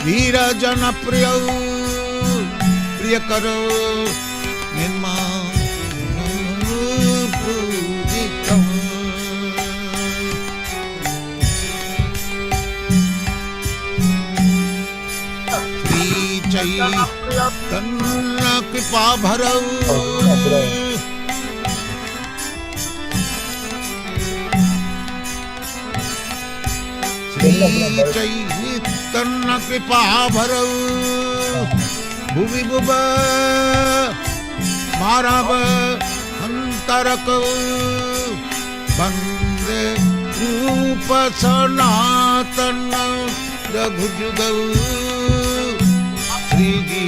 वीर जन प्रिय प्रिय करो निर्माण पूजितम् श्री चैतन्य कृपा भरौ चैतन्य कृपा भरौ भुवि भुव मारव अंतरक वंदे रूप सनातन रघुजुगौ श्रीजी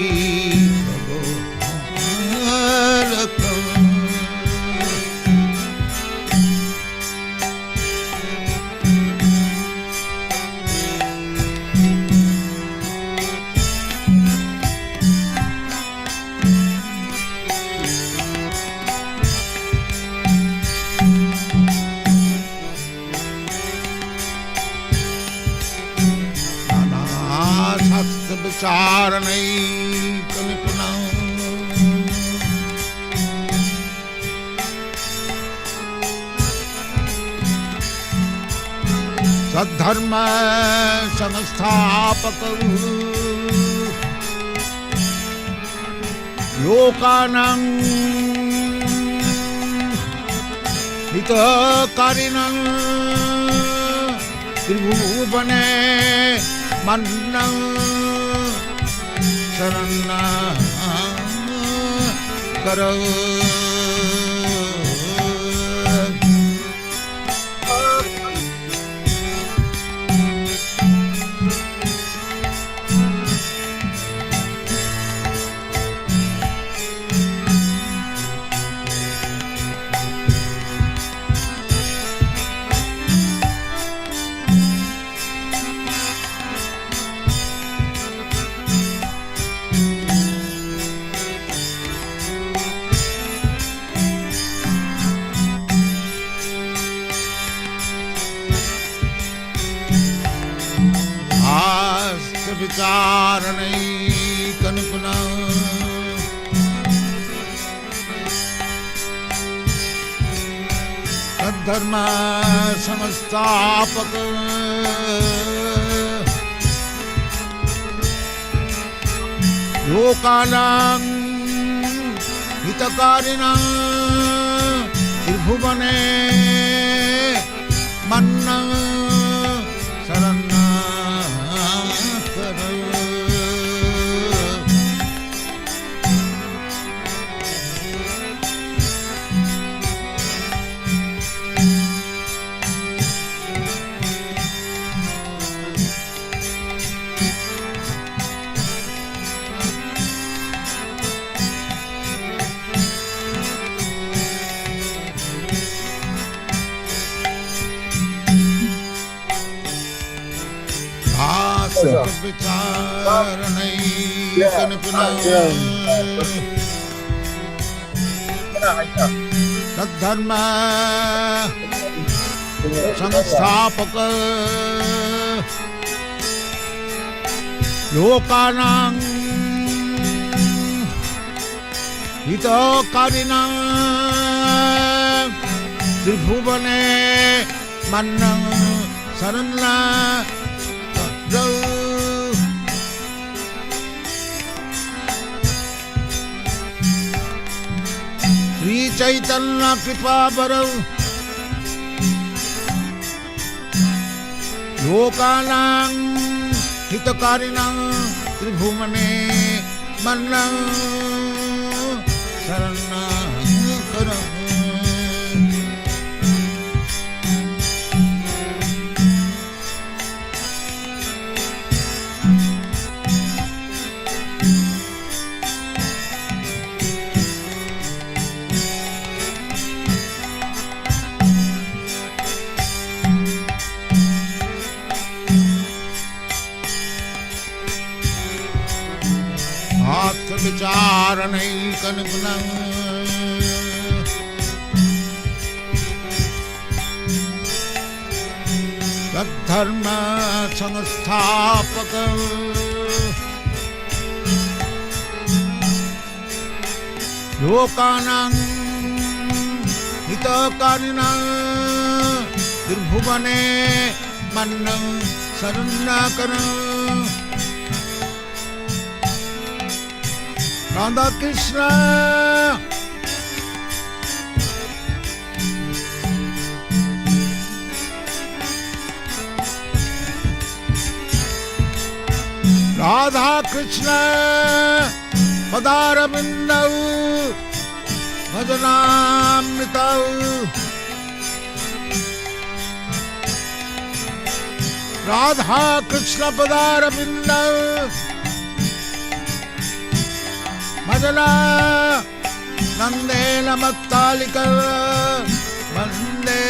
विचारणैक निपुणं सद्धर्म संस्थापक लोकानां हितकारिणं त्रिभुवने मन्नं शरण करो विचारणैक निपुणं सद्धर्म संस्थापक लोकानां हितकारिणं त्रिभुवने मन्नं शरण विचारणैक निपुणं सद्धर्म संस्थापक लोकानां हितकारिणं त्रिभुवने मन्नं शरण श्री चैतन्य कृपा भरौ लोकानां हितकारिणं त्रिभुवने मन्नं शरण करो विचारणैक निपुणं सद्धर्म संस्थापक लोकानां हितकारिणां त्रिभुवने मन्नं शरण्यकरं राधा कृष्ण राधा कृष्ण पदारविन्दौ भजनामृतौ राधा कृष्ण पदारविन्दौ भजना नन्देन मत्तालिका वन्दे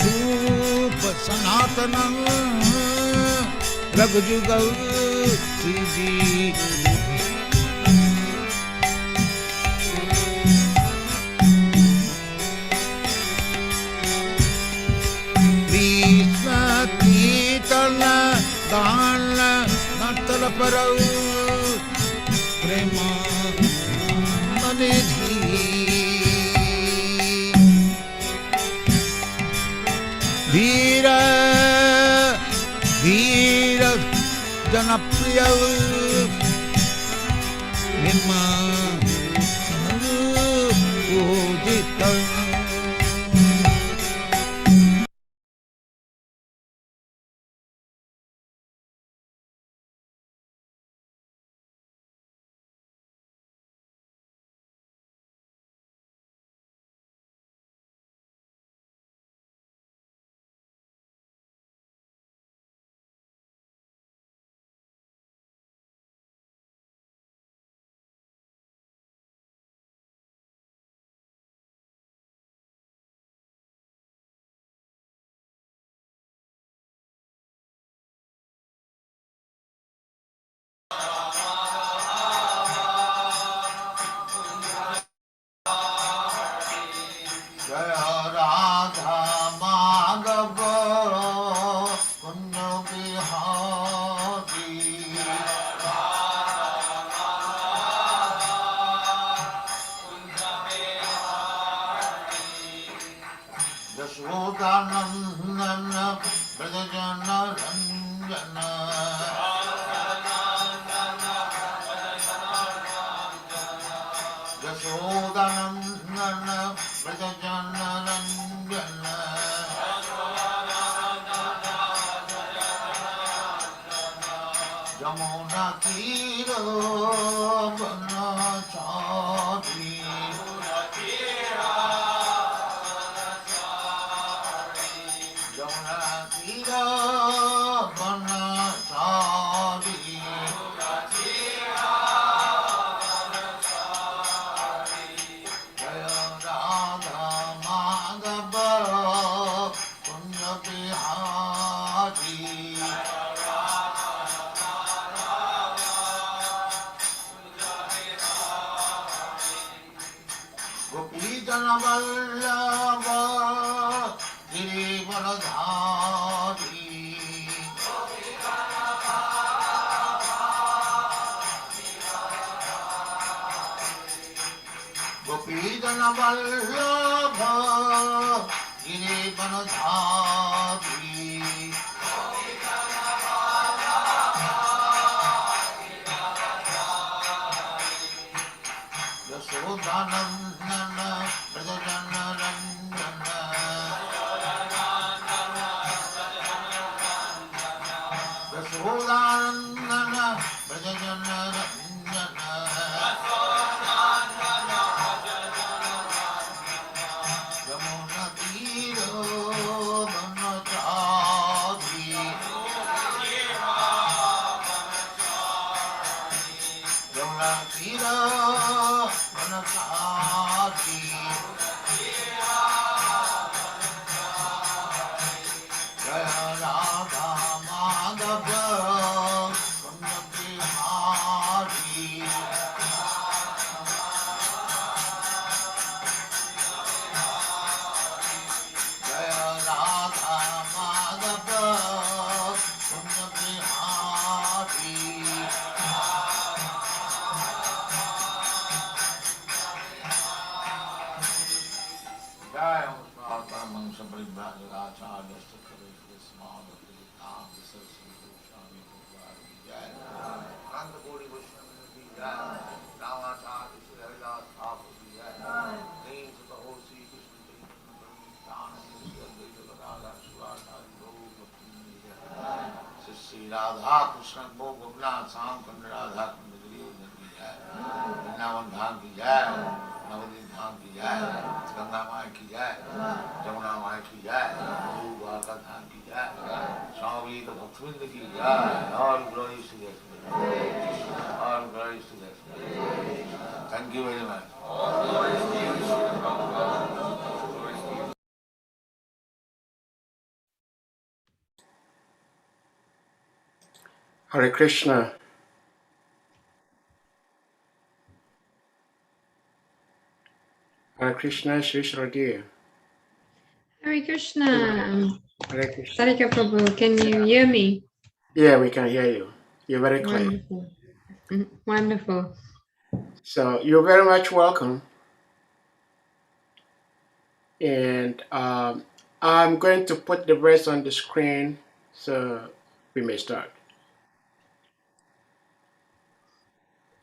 रूप सनातनं रघुजुगौ श्रीजी कृष्ण कीर्तन गान नर्तन परौ प्रेम निधि धीर धीर जनप्रिय निर्माणोदित यशोदानंदन ब्रजजन रंजन यशोदानंदन ब्रजजन रंजन यमुना तीर बनचारी वल्लभ गिरिवरधारी गोपीजन वल्लभ गिरिवरधारी यशोदानंदन ब्रजजन रंजन यशोदानंदन ब्रजजन रंजन यमुना तीर बनचारी यमुना तीर बनचारी जय राधा माधव कुंज बिहारी जय Radha Madhav Kunj Bihari Radha Krishna Bo Gopna Sam Kund Radha Kund Giri Udhar ki jai, Vrindavan Dham ki jai, Navadvip Dham ki jai, Ganga Mai ki jai, Jamuna Mai ki jai, Guru Dwarka Dham ki jai, Swami Bhaktivinoda ki jai. All glories to the all glories to the Thank you very much. Hare Krishna. Hare Krishna, Shri Shraddha. Hare Krishna. Hare Krishna. Sarika Prabhu, can you hear me? Yeah, we can hear you. You're very clear. Wonderful. Wonderful. So you're very much welcome. And I'm going to put the verse on the screen so we may start.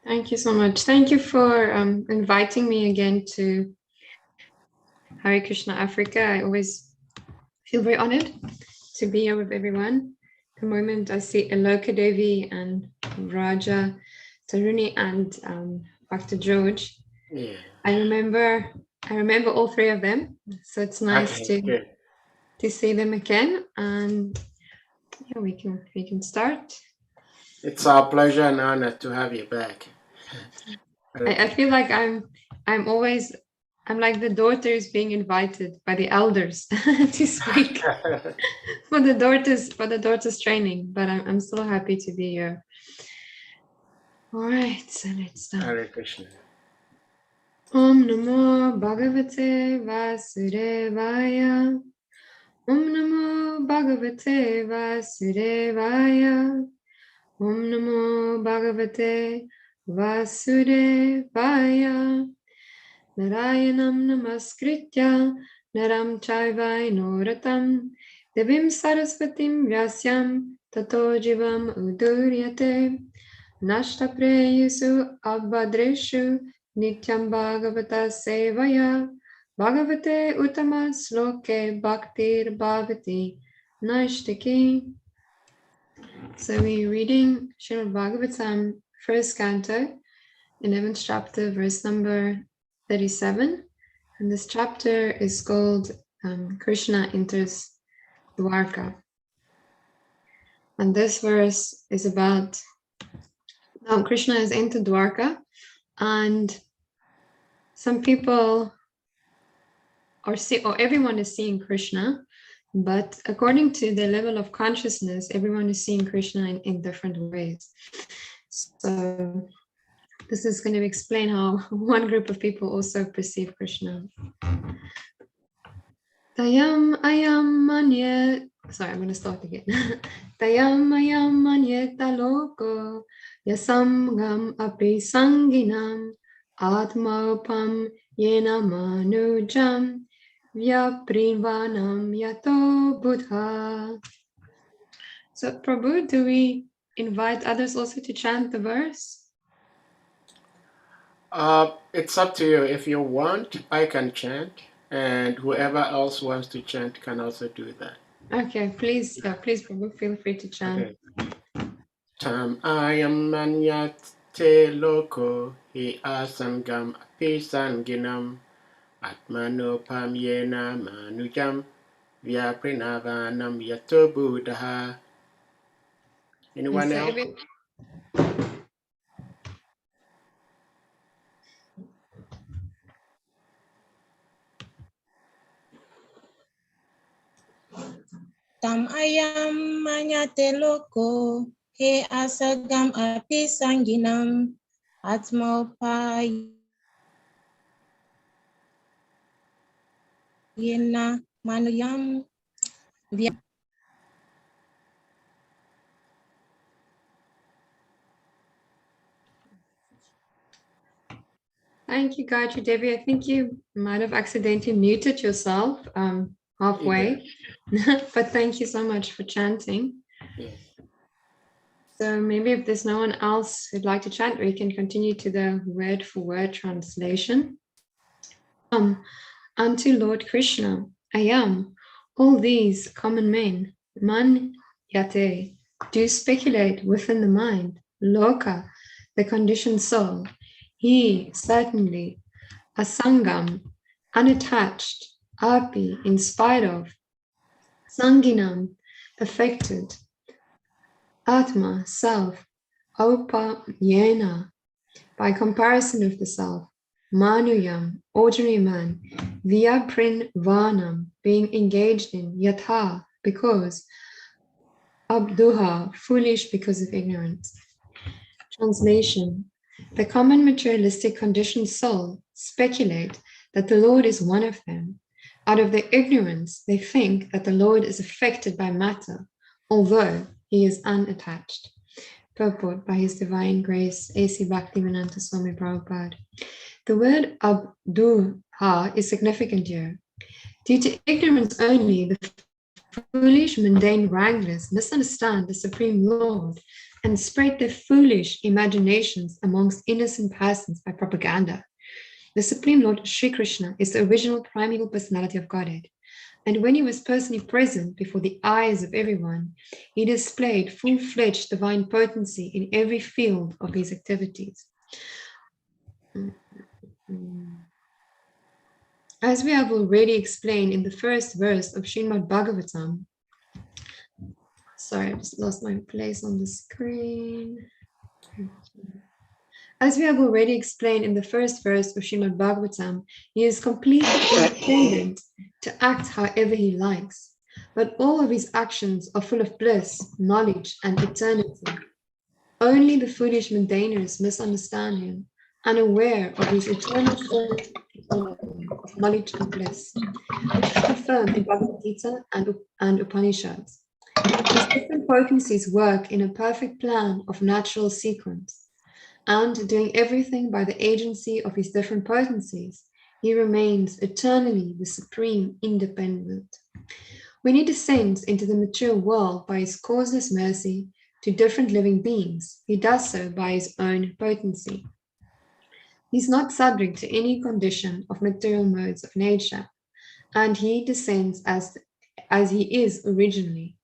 Thank you so much. Thank you for inviting me again to Hare Krishna Africa. I always feel very honored to be here with everyone. The moment I see Aloka Devi and Raja, Taruni and Dr. George, Yeah. I remember all three of them. So it's nice to see them again. And yeah, we can start. It's our pleasure and honor to have you back. I feel like I'm like the daughters being invited by the elders to speak for the daughters training, but I'm so happy to be here. All right, so let's start. Hare Krishna. Om Namo Bhagavate Vasudevaya. Om Namo Bhagavate Vasudevaya. Om Namo Bhagavate Vasudevaya. Narayanam Namaskritya Naram Chaivainoratam Devim Saraswatim Vyasyam Tato Jivam Uduryate Nashta Preyesu Abhadreshu Nityam Bhagavata Sevaya Bhagavate Uttama Sloke Bhaktir Bhavati Naishtaki. So we're reading Srimad Bhagavatam, first canto, 11th chapter, verse number 37, and this chapter is called Krishna enters Dwarka. And this verse is about Krishna has entered Dwarka, and some people or everyone is seeing Krishna, but according to the level of consciousness, everyone is seeing Krishna in different ways. So this is going to explain how one group of people also perceive Krishna. Tayam ayam manye. Sorry, I'm going to start again. Tayam ayam manye taloko yasam gam api sanginam atmaupam yena manujam vyaprinvanam yato buddha. So, Prabhu, do we invite others also to chant the verse? It's up to you. If you want, I can chant, and whoever else wants to chant can also do that. Okay, please, Prabhu, feel free to chant. Okay. Tam ayam manyate loko hi asangam apisanginam atmanopam yena manujam vyaprinavaanam yato buddha. Anyone else? Tam ayam manyate loko he asagam api sanginam atmopa yena manuyam. Thank you, Gayatri Devi. I think you might have accidentally muted yourself halfway, but thank you so much for chanting. Yeah. So maybe if there's no one else who'd like to chant, we can continue to the word-for-word translation. Unto Lord Krishna, I am all these common men, man yate, do speculate within the mind, loka, the conditioned soul, he certainly, asangam, unattached, api, in spite of, sanginam, affected, atma, self, aupa, yena, by comparison of the self, manuyam, ordinary man, vyaprin varnam, being engaged in, yatha, because, abduha, foolish because of ignorance. Translation: the common materialistic conditioned soul speculate that the Lord is one of them. Out of their ignorance, they think that the Lord is affected by matter, although he is unattached. Purport by His Divine Grace, A.C. Bhaktivedanta Swami Prabhupada. The word abduha is significant here. Due to ignorance only, the foolish mundane wranglers misunderstand the Supreme Lord and spread their foolish imaginations amongst innocent persons by propaganda. The Supreme Lord Sri Krishna is the original primeval personality of Godhead, and when he was personally present before the eyes of everyone, he displayed full-fledged divine potency in every field of his activities. As we have already explained in the first verse of Srimad Bhagavatam, sorry, I just lost my place on the screen. As we have already explained in the first verse of Srimad Bhagavatam, he is completely independent to act however he likes, but all of his actions are full of bliss, knowledge, and eternity. Only the foolish mundaners misunderstand him, unaware of his eternal source of knowledge and bliss, which is confirmed in Bhagavad-Gita and Upanishads. His different potencies work in a perfect plan of natural sequence, and doing everything by the agency of his different potencies, he remains eternally the supreme independent. When he descends into the material world by his causeless mercy to different living beings, he does so by his own potency. He is not subject to any condition of material modes of nature, and he descends as he is originally.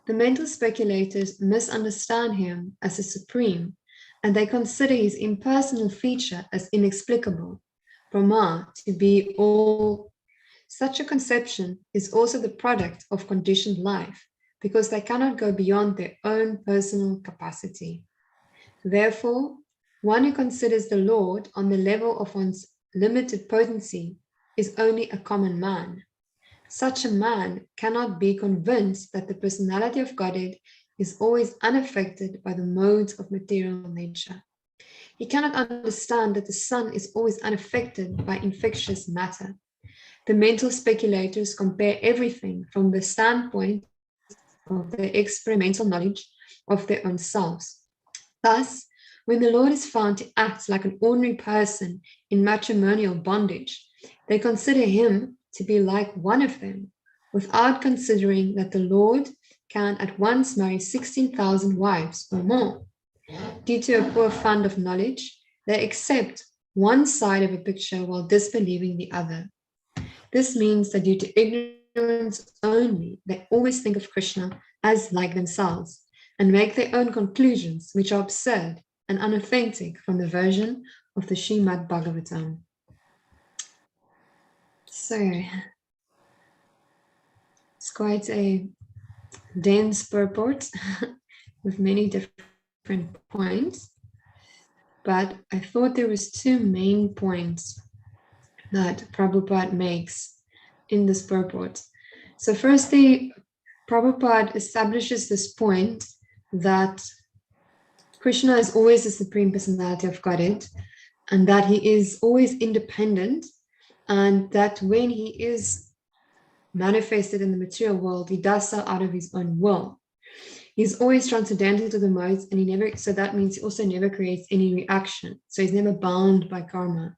The mental speculators misunderstand him as a supreme, and they consider his impersonal feature as inexplicable, Brahma to be all. Such a conception is also the product of conditioned life, because they cannot go beyond their own personal capacity. Therefore, one who considers the Lord on the level of one's limited potency is only a common man. Such a man cannot be convinced that the personality of Godhead is always unaffected by the modes of material nature. He cannot understand that the sun is always unaffected by infectious matter. The mental speculators compare everything from the standpoint of the experimental knowledge of their own selves. Thus, when the Lord is found to act like an ordinary person in matrimonial bondage, they consider him to be like one of them, without considering that the Lord can at once marry 16,000 wives or more. Due to a poor fund of knowledge, they accept one side of a picture while disbelieving the other. This means that due to ignorance only, they always think of Krishna as like themselves and make their own conclusions, which are absurd and unauthentic from the version of the Srimad Bhagavatam. So, it's quite a dense purport with many different points, but I thought there was two main points that Prabhupada makes in this purport. So firstly, Prabhupada establishes this point that Krishna is always the Supreme Personality of Godhead, and that he is always independent, and that when he is manifested in the material world, he does so out of his own will. He's always transcendental to the modes, and so that means he also never creates any reaction. So he's never bound by karma.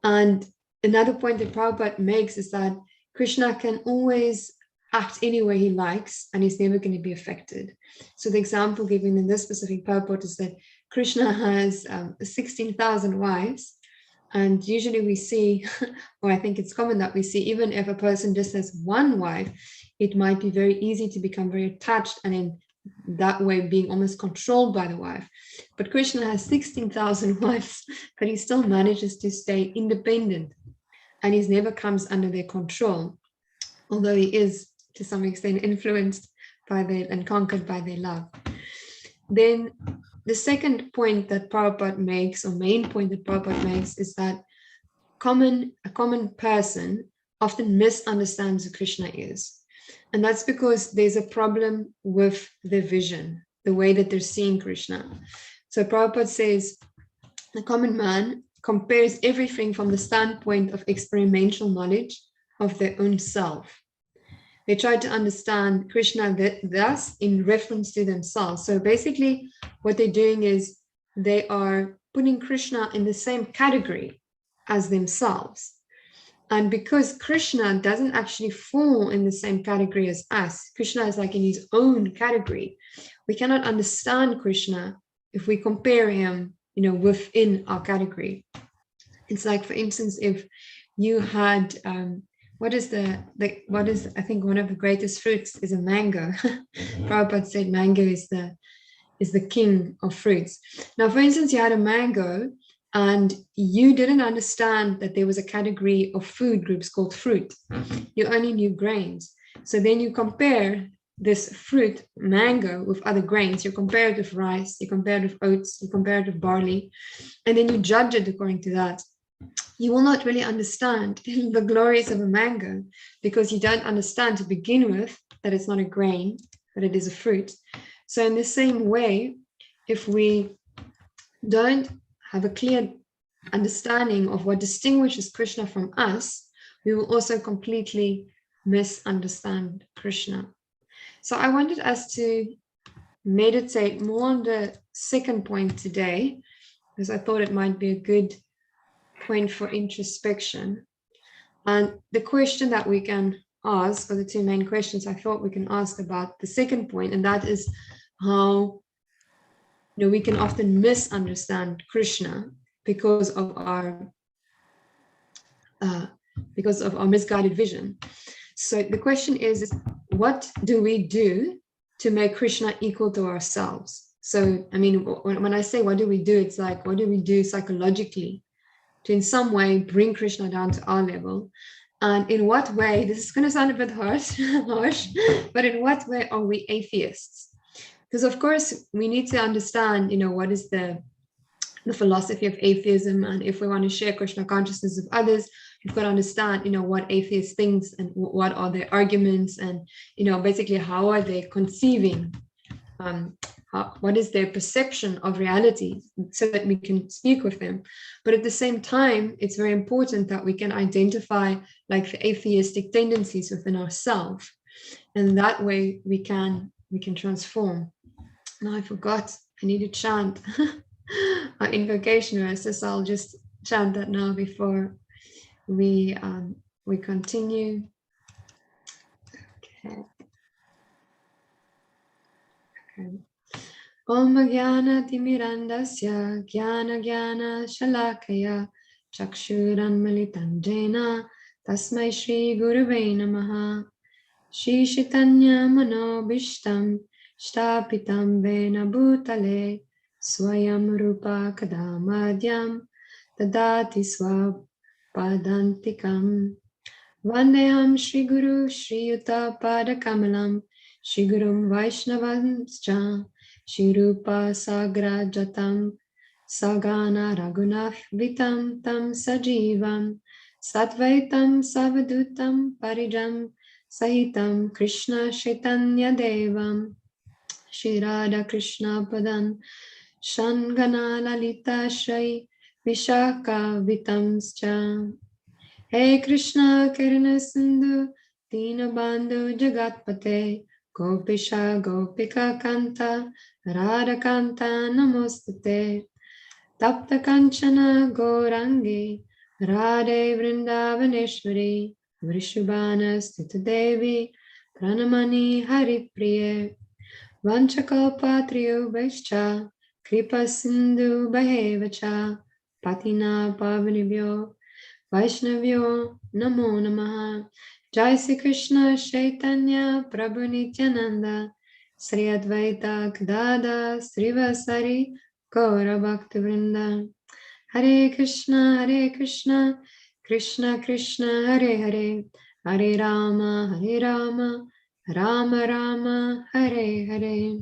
And another point that Prabhupada makes is that Krishna can always act any way he likes, and he's never going to be affected. So the example given in this specific purport is that Krishna has 16,000 wives, and usually we see, or I think it's common that we see, even if a person just has one wife, it might be very easy to become very attached and then that way being almost controlled by the wife. But Krishna has 16,000 wives, but he still manages to stay independent, and he never comes under their control, although he is to some extent influenced by their and conquered by their love. Then the second point that Prabhupada makes, or main point that Prabhupada makes, is that a common person often misunderstands who Krishna is. And that's because there's a problem with their vision, the way that they're seeing Krishna. So Prabhupada says, the common man compares everything from the standpoint of experiential knowledge of their own self. They try to understand Krishna thus in reference to themselves. So basically what they're doing is they are putting Krishna in the same category as themselves. And because Krishna doesn't actually fall in the same category as us, Krishna is like in his own category. We cannot understand Krishna if we compare him, within our category. It's like, for instance, if you had, I think one of the greatest fruits is a mango. Prabhupada said mango is the king of fruits. Now, for instance, you had a mango, and you didn't understand that there was a category of food groups called fruit. You only knew grains. So then you compare this fruit, mango, with other grains. You compare it with rice, you compare it with oats, you compare it with barley, and then you judge it according to that. You will not really understand the glories of a mango because you don't understand to begin with that it's not a grain, but it is a fruit. So in the same way, if we don't have a clear understanding of what distinguishes Krishna from us, we will also completely misunderstand Krishna. So I wanted us to meditate more on the second point today, because I thought it might be a good point for introspection. And the question that we can ask, or the two main questions I thought we can ask about the second point, and that is how we can often misunderstand Krishna because of our misguided vision. So the question is, what do we do to make Krishna equal to ourselves? So, I mean, when I say what do we do, it's like, what do we do psychologically to in some way bring Krishna down to our level? And in what way, this is going to sound a bit harsh, but in what way are we atheists? Because of course, we need to understand, what is the philosophy of atheism. And if we want to share Krishna consciousness with others, we've got to understand, what atheists think and what are their arguments, and, basically how are they conceiving, what is their perception of reality, so that we can speak with them. But at the same time, it's very important that we can identify like the atheistic tendencies within ourselves. And that way we can transform. Now I forgot, I need to chant our invocation verses, so I'll just chant that now before we continue. Okay. Om Jnana Timirandasya Jnana Jnana Shalakaya Chakshuran Militam Jena Tasmai Shri Gurave Namaha. Shri Chaitanya Manobishtam Shtapitam Vena Bhutale Swayam Rupa Kadamadhyam Tadati Swapadantikam. Vandeham Shri Guru Shri Yuta Padakamalam Shri Gurum Vaishnavamscha Shri Rupa Sagra Jatam Sagana Raghunath Vitam Tam Sajivam Satvaitam Savadutam Parijam Sahitam Krishna Chaitanya Devam Shri Radha Krishna Padan Shangana Lalita Shai Vishaka Vitamscha. Hey Krishna Karuna Sindhu Dina Bandhu Jagatpate Gopisha Gopika Kanta Radha Kanta Namostate Tapta Kanchana Gourangi Radhe Vrindavaneshwari Vrishubhana Stita Devi Pranamani Haripriye Vanchakalpatriyo Vaischa Kripa Sindhu Bhayevacha Patina Pavanibhyo Vaishnavyo Namo Namaha. Jai Sri Krishna Chaitanya Prabhu Nityananda Sri Advaita Gadada Srivasari Gaura Bhakti Vrinda. Hare Krishna, Krishna Krishna, Hare Hare, Hare Rama, Rama Rama, Hare Hare.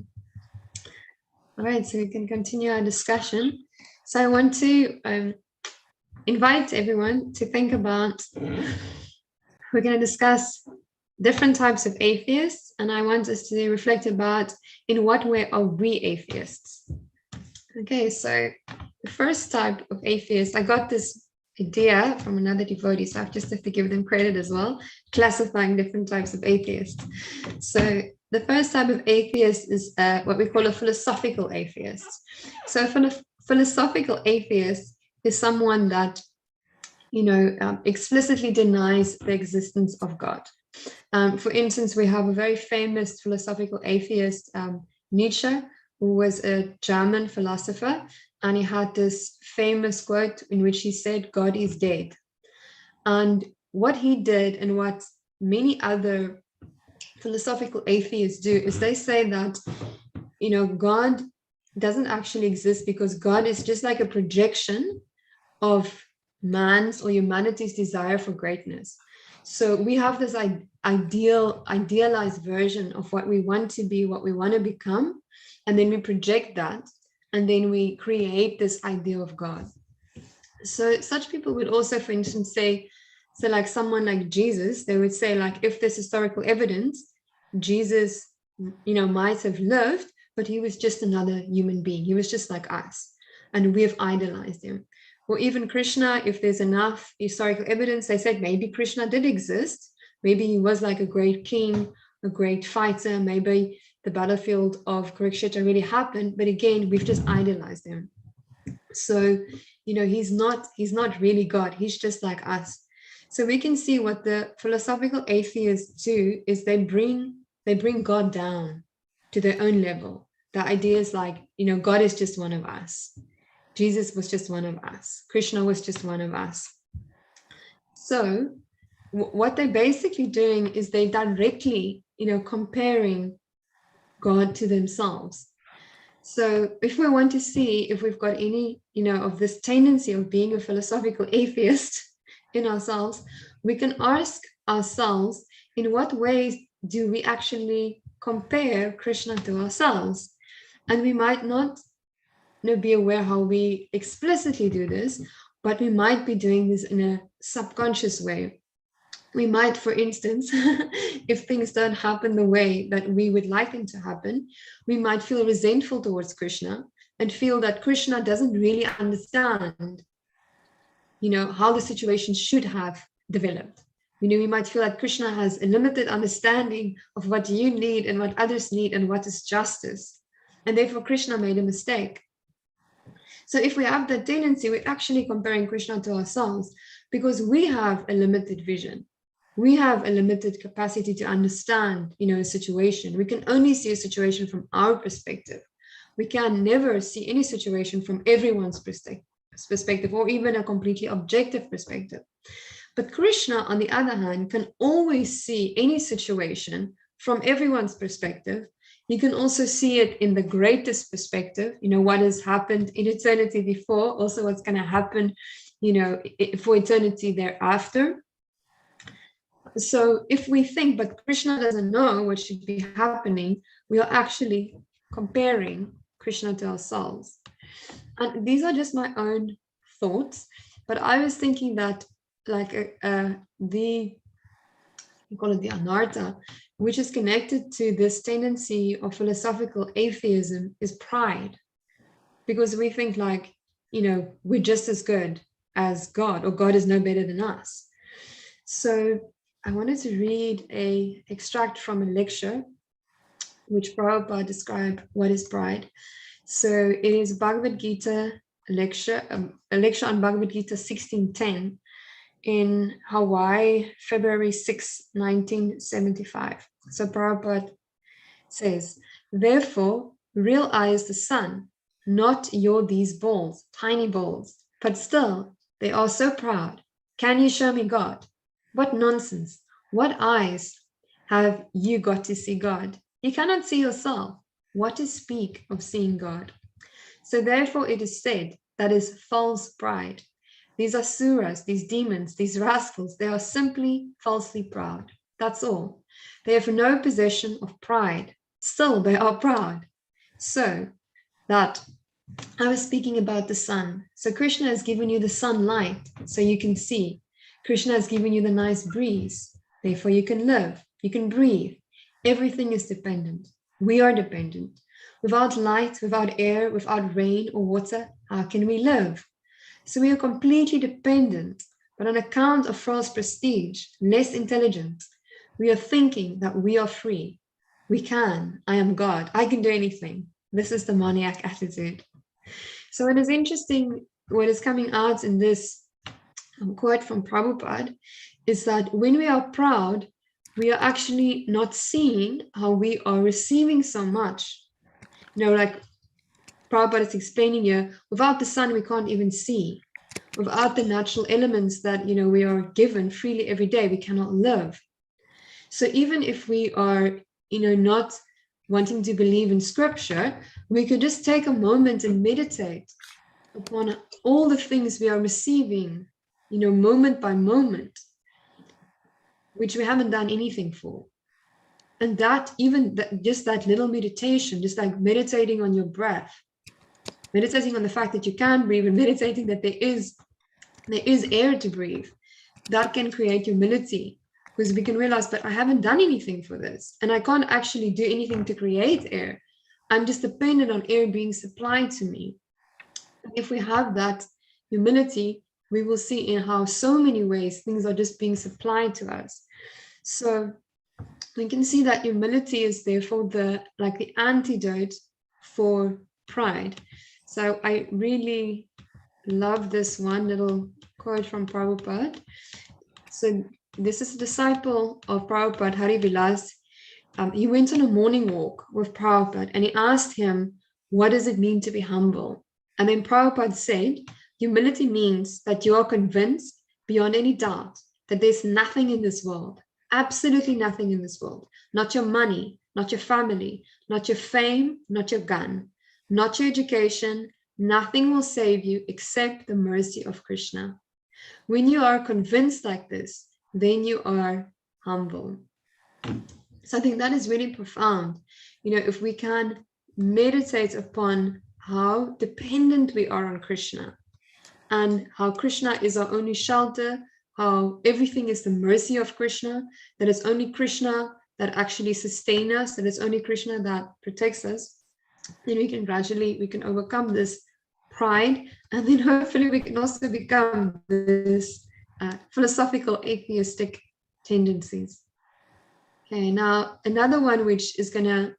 All right, so we can continue our discussion. So I want to invite everyone to think about, we're going to discuss different types of atheists, and I want us to reflect about in what way are we atheists. Okay, so the first type of atheist, I got this idea from another devotee, so I just have to give them credit as well, classifying different types of atheists. So the first type of atheist is what we call a philosophical atheist. So a philosophical atheist is someone that, explicitly denies the existence of God. For instance, we have a very famous philosophical atheist, Nietzsche, who was a German philosopher, and he had this famous quote in which he said, God is dead. And what he did, and what many other philosophical atheists do, is they say that, God doesn't actually exist because God is just like a projection of man's or humanity's desire for greatness. So we have this idealized version of what we want to be, what we want to become, and then we project that, and then we create this idea of God. So such people would also, for instance, say, so like someone like Jesus, they would say, like, if there's historical evidence, Jesus, might have lived, but he was just another human being. He was just like us, and we have idolized him. Or even Krishna, if there's enough historical evidence, they said maybe Krishna did exist. Maybe he was like a great king, a great fighter. Maybe the battlefield of Kurukshetra really happened. But again, we've just idolized him. So, he's not really God. He's just like us. So we can see what the philosophical atheists do is they bring God down to their own level. The idea is like, God is just one of us. Jesus was just one of us. Krishna was just one of us. So what they're basically doing is they directly, comparing God to themselves. So if we want to see if we've got any, of this tendency of being a philosophical atheist in ourselves, we can ask ourselves, in what ways do we actually compare Krishna to ourselves? And we might not be aware how we explicitly do this, but we might be doing this in a subconscious way. We might, for instance, if things don't happen the way that we would like them to happen, we might feel resentful towards Krishna and feel that Krishna doesn't really understand, how the situation should have developed. We might feel that Krishna has a limited understanding of what you need and what others need and what is justice. And therefore, Krishna made a mistake. So if we have that tendency, we're actually comparing Krishna to ourselves because we have a limited vision. We have a limited capacity to understand, a situation. We can only see a situation from our perspective. We can never see any situation from everyone's perspective or even a completely objective perspective. But Krishna, on the other hand, can always see any situation from everyone's perspective. You can also see it in the greatest perspective, what has happened in eternity before, also what's going to happen, for eternity thereafter. So if we think, but Krishna doesn't know what should be happening, we are actually comparing Krishna to ourselves. And these are just my own thoughts, but I was thinking that like you call it the anartha, which is connected to this tendency of philosophical atheism, is pride. Because we think like, we're just as good as God, or God is no better than us. So I wanted to read an extract from a lecture which Prabhupada described what is pride. So it is Bhagavad-Gita lecture, a lecture on Bhagavad-Gita 1610 in Hawaii, February 6, 1975. So Prabhupada says, therefore, realize the sun, not these balls, tiny balls, but still, they are so proud. Can you show me God? What nonsense. What eyes have you got to see God? You cannot see yourself. What to speak of seeing God? So therefore it is said, that is false pride. These are suras, these demons, these rascals, they are simply falsely proud. That's all. They have no possession of pride. Still, they are proud. So that I was speaking about the sun. So Krishna has given you the sunlight so you can see. Krishna has given you the nice breeze. Therefore you can live, you can breathe. Everything is dependent. We are dependent. Without light, without air, without rain or water, how can we live? So we are completely dependent, but on account of false prestige, less intelligent, we are thinking that we are free. We can. I am God. I can do anything. This is the maniac attitude. So it is interesting what is coming out in this quote from Prabhupada is that when we are proud, we are actually not seeing how we are receiving so much. You know, like Prabhupada is explaining here, without the sun, we can't even see. Without the natural elements that, you know, we are given freely every day, we cannot live. So even if we are, you know, not wanting to believe in scripture, we could just take a moment and meditate upon all the things we are receiving, you know, moment by moment, which we haven't done anything for. And that, even just that little meditation, just like meditating on your breath, meditating on the fact that you can breathe and meditating that there is air to breathe, that can create humility, because we can realize, but I haven't done anything for this, and I can't actually do anything to create air. I'm just dependent on air being supplied to me. If we have that humility, we will see in how so many ways things are just being supplied to us. So we can see that humility is therefore the antidote for pride. So I really love this one little quote from Prabhupada. So this is a disciple of Prabhupada, Hari Vilas. He went on a morning walk with Prabhupada and he asked him, what does it mean to be humble? And then Prabhupada said, humility means that you are convinced beyond any doubt that there's nothing in this world, absolutely nothing in this world, not your money, not your family, not your fame, not your gun, not your education, nothing will save you except the mercy of Krishna. When you are convinced like this, then you are humble. So I think that is really profound. You know, if we can meditate upon how dependent we are on Krishna and how Krishna is our only shelter, how everything is the mercy of Krishna, that it's only Krishna that actually sustains us, that it's only Krishna that protects us, then we can overcome this pride, and then hopefully we can also become this philosophical atheistic tendencies. Okay, now another one which is going to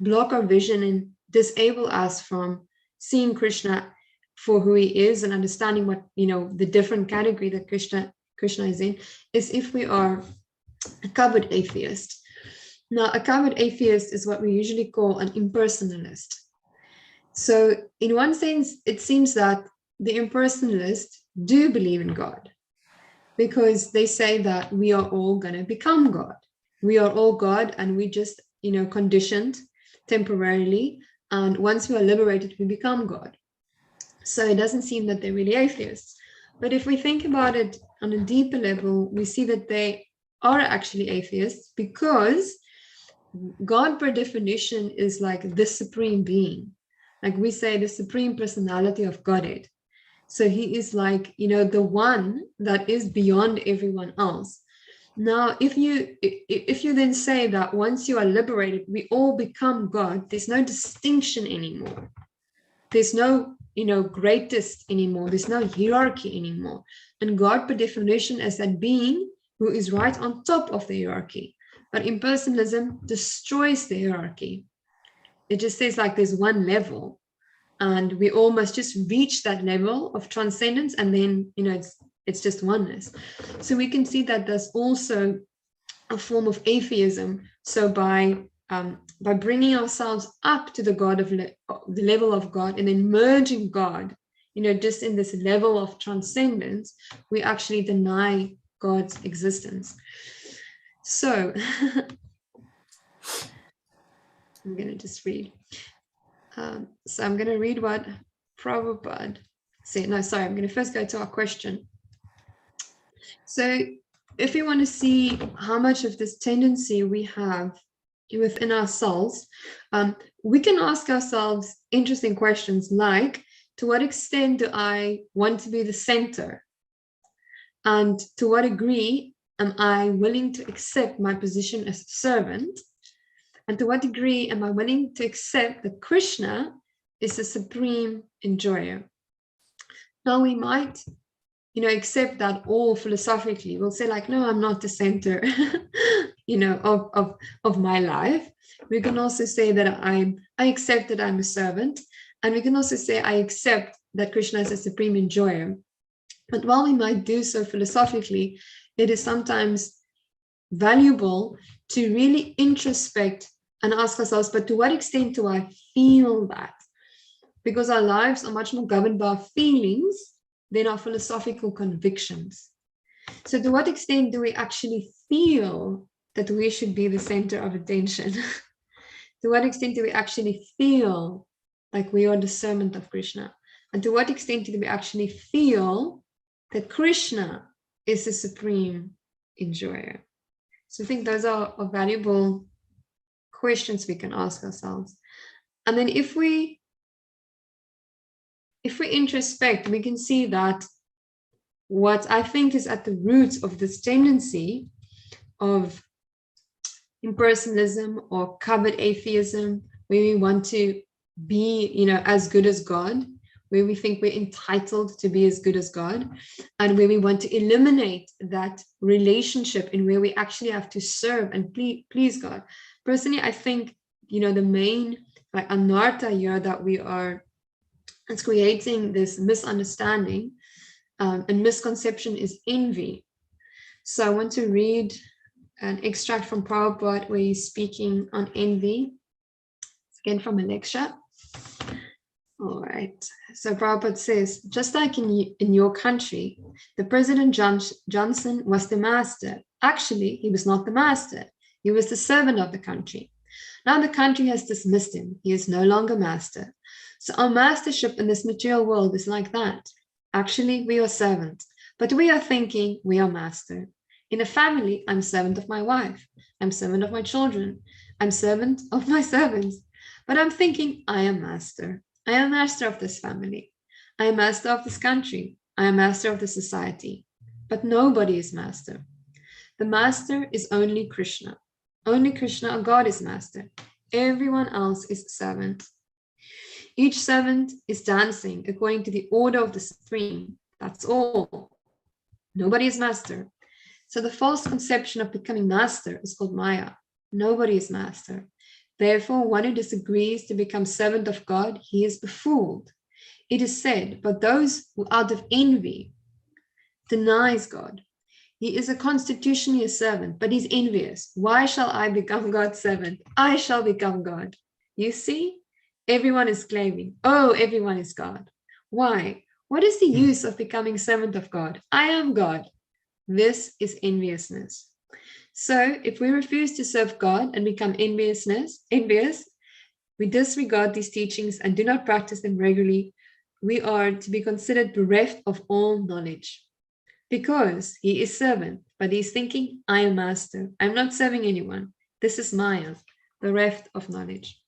block our vision and disable us from seeing Krishna for who he is and understanding what, you know, the different category that Krishna is in, is if we are a covert atheist. Now, a covert atheist is what we usually call an impersonalist. So in one sense, it seems that the impersonalists do believe in God because they say that we are all going to become God. We are all God and we just, you know, conditioned temporarily. And once we are liberated, we become God. So it doesn't seem that they're really atheists. But if we think about it on a deeper level, we see that they are actually atheists because God, per definition, is like the supreme being. Like we say, the supreme personality of Godhead. So he is like, you know, the one that is beyond everyone else. Now, if you then say that once you are liberated, we all become God, there's no distinction anymore. There's no, you know, greatest anymore. There's no hierarchy anymore. And God, per definition, is that being who is right on top of the hierarchy. But impersonalism destroys the hierarchy. It just says like there's one level and we all must just reach that level of transcendence, and then, you know, it's just oneness. So we can see that there's also a form of atheism. So by bringing ourselves up to the level of God and then merging God, you know, just in this level of transcendence, we actually deny God's existence. So I'm going to just read. So I'm going to read what Prabhupada said. No, sorry, I'm going to first go to our question. So if we want to see how much of this tendency we have within ourselves, we can ask ourselves interesting questions like, to what extent do I want to be the center? And to what degree am I willing to accept my position as a servant? And to what degree am I willing to accept that Krishna is the supreme enjoyer? Now we might, accept that all philosophically. We'll say like, no, I'm not the center, of my life. We can also say that I accept that I'm a servant. And we can also say, I accept that Krishna is the supreme enjoyer. But while we might do so philosophically, it is sometimes valuable to really introspect and ask ourselves, but to what extent do I feel that? Because our lives are much more governed by our feelings than our philosophical convictions. So to what extent do we actually feel that we should be the center of attention? To what extent do we actually feel like we are the servant of Krishna? And to what extent do we actually feel that Krishna is the supreme enjoyer? So I think those are valuable questions we can ask ourselves. And then if we introspect, we can see that what I think is at the roots of this tendency of impersonalism or covert atheism, where we want to be, as good as God, where we think we're entitled to be as good as God, and where we want to eliminate that relationship in where we actually have to serve and please God. Personally, I think, the main anartha here that we are, it's creating this misunderstanding and misconception is envy. So I want to read an extract from Prabhupada where he's speaking on envy. It's again from a lecture. All right. So Prabhupada says, just like in your country, the President Johnson was the master. Actually, he was not the master. He was the servant of the country. Now the country has dismissed him. He is no longer master. So our mastership in this material world is like that. Actually, we are servants, but we are thinking we are master. In a family, I'm servant of my wife. I'm servant of my children. I'm servant of my servants. But I'm thinking I am master. I am master of this family. I am master of this country. I am master of the society. But nobody is master. The master is only Krishna. Only Krishna, or God, is master. Everyone else is servant. Each servant is dancing according to the order of the Supreme. That's all. Nobody is master. So the false conception of becoming master is called Maya. Nobody is master. Therefore, one who disagrees to become servant of God, he is befooled. It is said, but those who out of envy denies God. He is constitutionally a servant, but he's envious. Why shall I become God's servant? I shall become God. You see, everyone is claiming, oh, everyone is God. Why? What is the use of becoming servant of God? I am God. This is enviousness. So if we refuse to serve God and become envious, we disregard these teachings and do not practice them regularly, we are to be considered bereft of all knowledge. Because he is servant, but he's thinking, I am master. I'm not serving anyone. This is Maya, bereft of knowledge.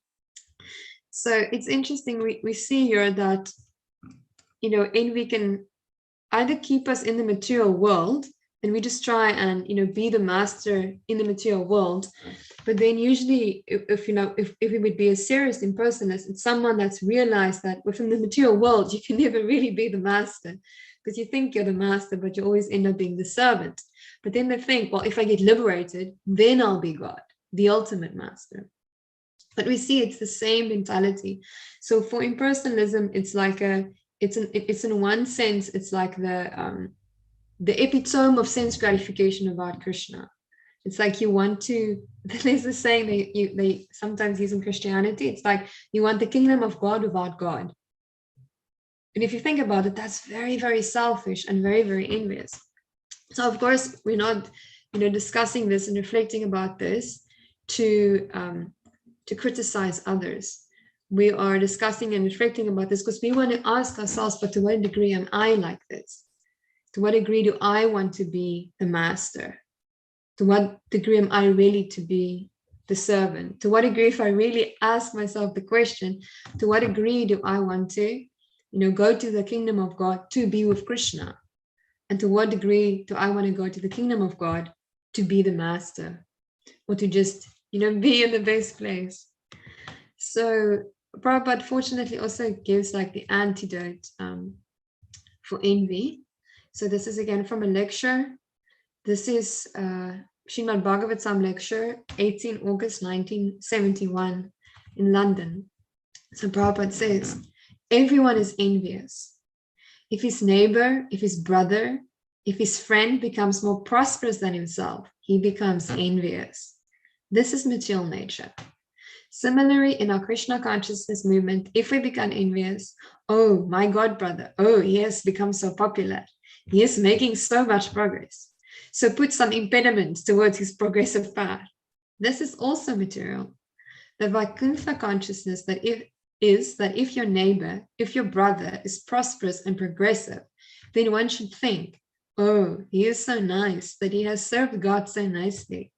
So it's interesting, we see here that, envy can either keep us in the material world, and we just try and, be the master in the material world. But then usually, if we would be a serious impersonalist, it's someone that's realized that within the material world, you can never really be the master, because you think you're the master, but you always end up being the servant. But then they think, well, if I get liberated, then I'll be God, the ultimate master. But we see it's the same mentality. So for impersonalism, it's like it's in one sense, it's like the epitome of sense gratification about Krishna. It's like you want to, there's a saying they sometimes use in Christianity, it's like you want the kingdom of God without God. And if you think about it, that's very, very selfish and very, very envious. So of course, we're not, discussing this and reflecting about this to to criticize others. We are discussing and reflecting about this because we want to ask ourselves, but to what degree am I like this? To what degree do I want to be the master? To what degree am I really to be the servant? To what degree, if I really ask myself the question, to what degree do I want to, go to the kingdom of God to be with Krishna? And to what degree do I want to go to the kingdom of God to be the master, or to just, be in the best place? So Prabhupada fortunately also gives like the antidote for envy. So this is again from a lecture. This is Srimad Bhagavatam lecture, 18 August 1971 in London. So Prabhupada says, everyone is envious. If his neighbor, if his brother, if his friend becomes more prosperous than himself, he becomes envious. This is material nature. Similarly, in our Krishna consciousness movement, if we become envious, oh, my God, brother, oh, he has become so popular. He is making so much progress. So put some impediments towards his progressive path. This is also material. The Vaikuntha consciousness that if your neighbor, if your brother is prosperous and progressive, then one should think, oh, he is so nice that he has served God so nicely.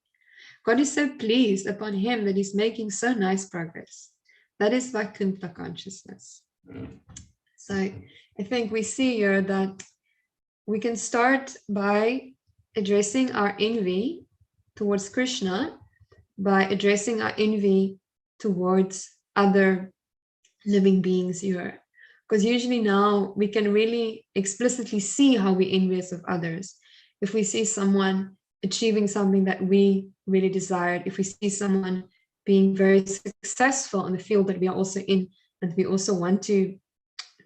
God is so pleased upon him that he's making so nice progress. That is Vaikuntha consciousness. So I think we see here that we can start by addressing our envy towards Krishna, by addressing our envy towards other living beings here. Because usually now we can really explicitly see how we envious of others. If we see someone achieving something that we really desired, if we see someone being very successful in the field that we are also in, and we also want to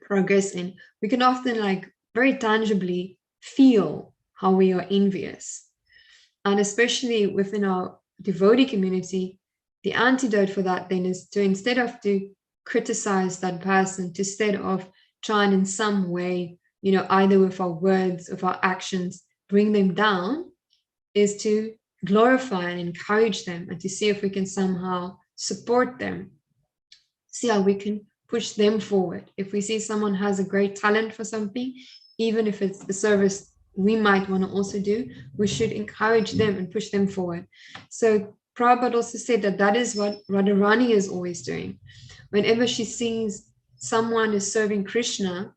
progress in, we can often very tangibly feel how we are envious. And especially within our devotee community, the antidote for that then is to, instead of to criticize that person, to instead of trying in some way, either with our words, with our actions, bring them down, is to glorify and encourage them, and to see if we can somehow support them, see how we can push them forward. If we see someone has a great talent for something, even if it's a service we might want to also do, we should encourage them and push them forward. So Prabhupada also said that is what Radharani is always doing. Whenever she sees someone is serving Krishna,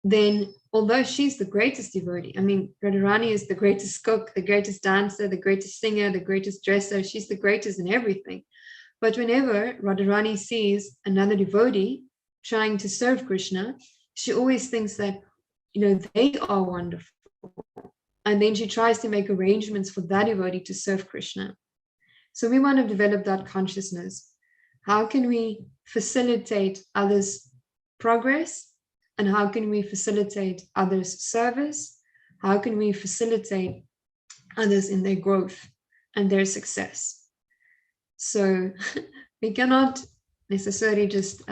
then although she's the greatest devotee, Radharani is the greatest cook, the greatest dancer, the greatest singer, the greatest dresser, she's the greatest in everything. But whenever Radharani sees another devotee trying to serve Krishna, she always thinks that, they are wonderful. And then she tries to make arrangements for that devotee to serve Krishna. So we want to develop that consciousness. How can we facilitate others' progress? And how can we facilitate others' service? How can we facilitate others in their growth and their success? So we cannot necessarily just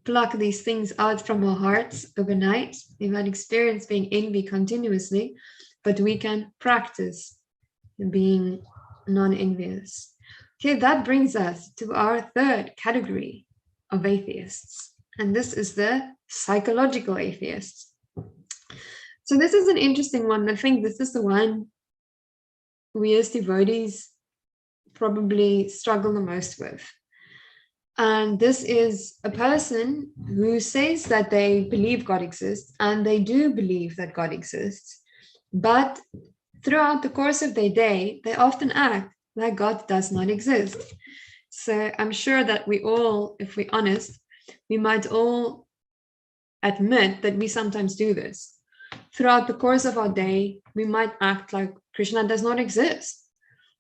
pluck these things out from our hearts overnight. We might experience being envy continuously, but we can practice being non-envious. Okay, that brings us to our third category of atheists, and this is the psychological atheists. So this is an interesting one. I think this is the one we as devotees probably struggle the most with. And this is a person who says that they believe God exists, and they do believe that God exists, but throughout the course of their day, they often act like God does not exist. So I'm sure that we all, if we're honest, we might all admit that we sometimes do this. Throughout the course of our day, we might act like Krishna does not exist.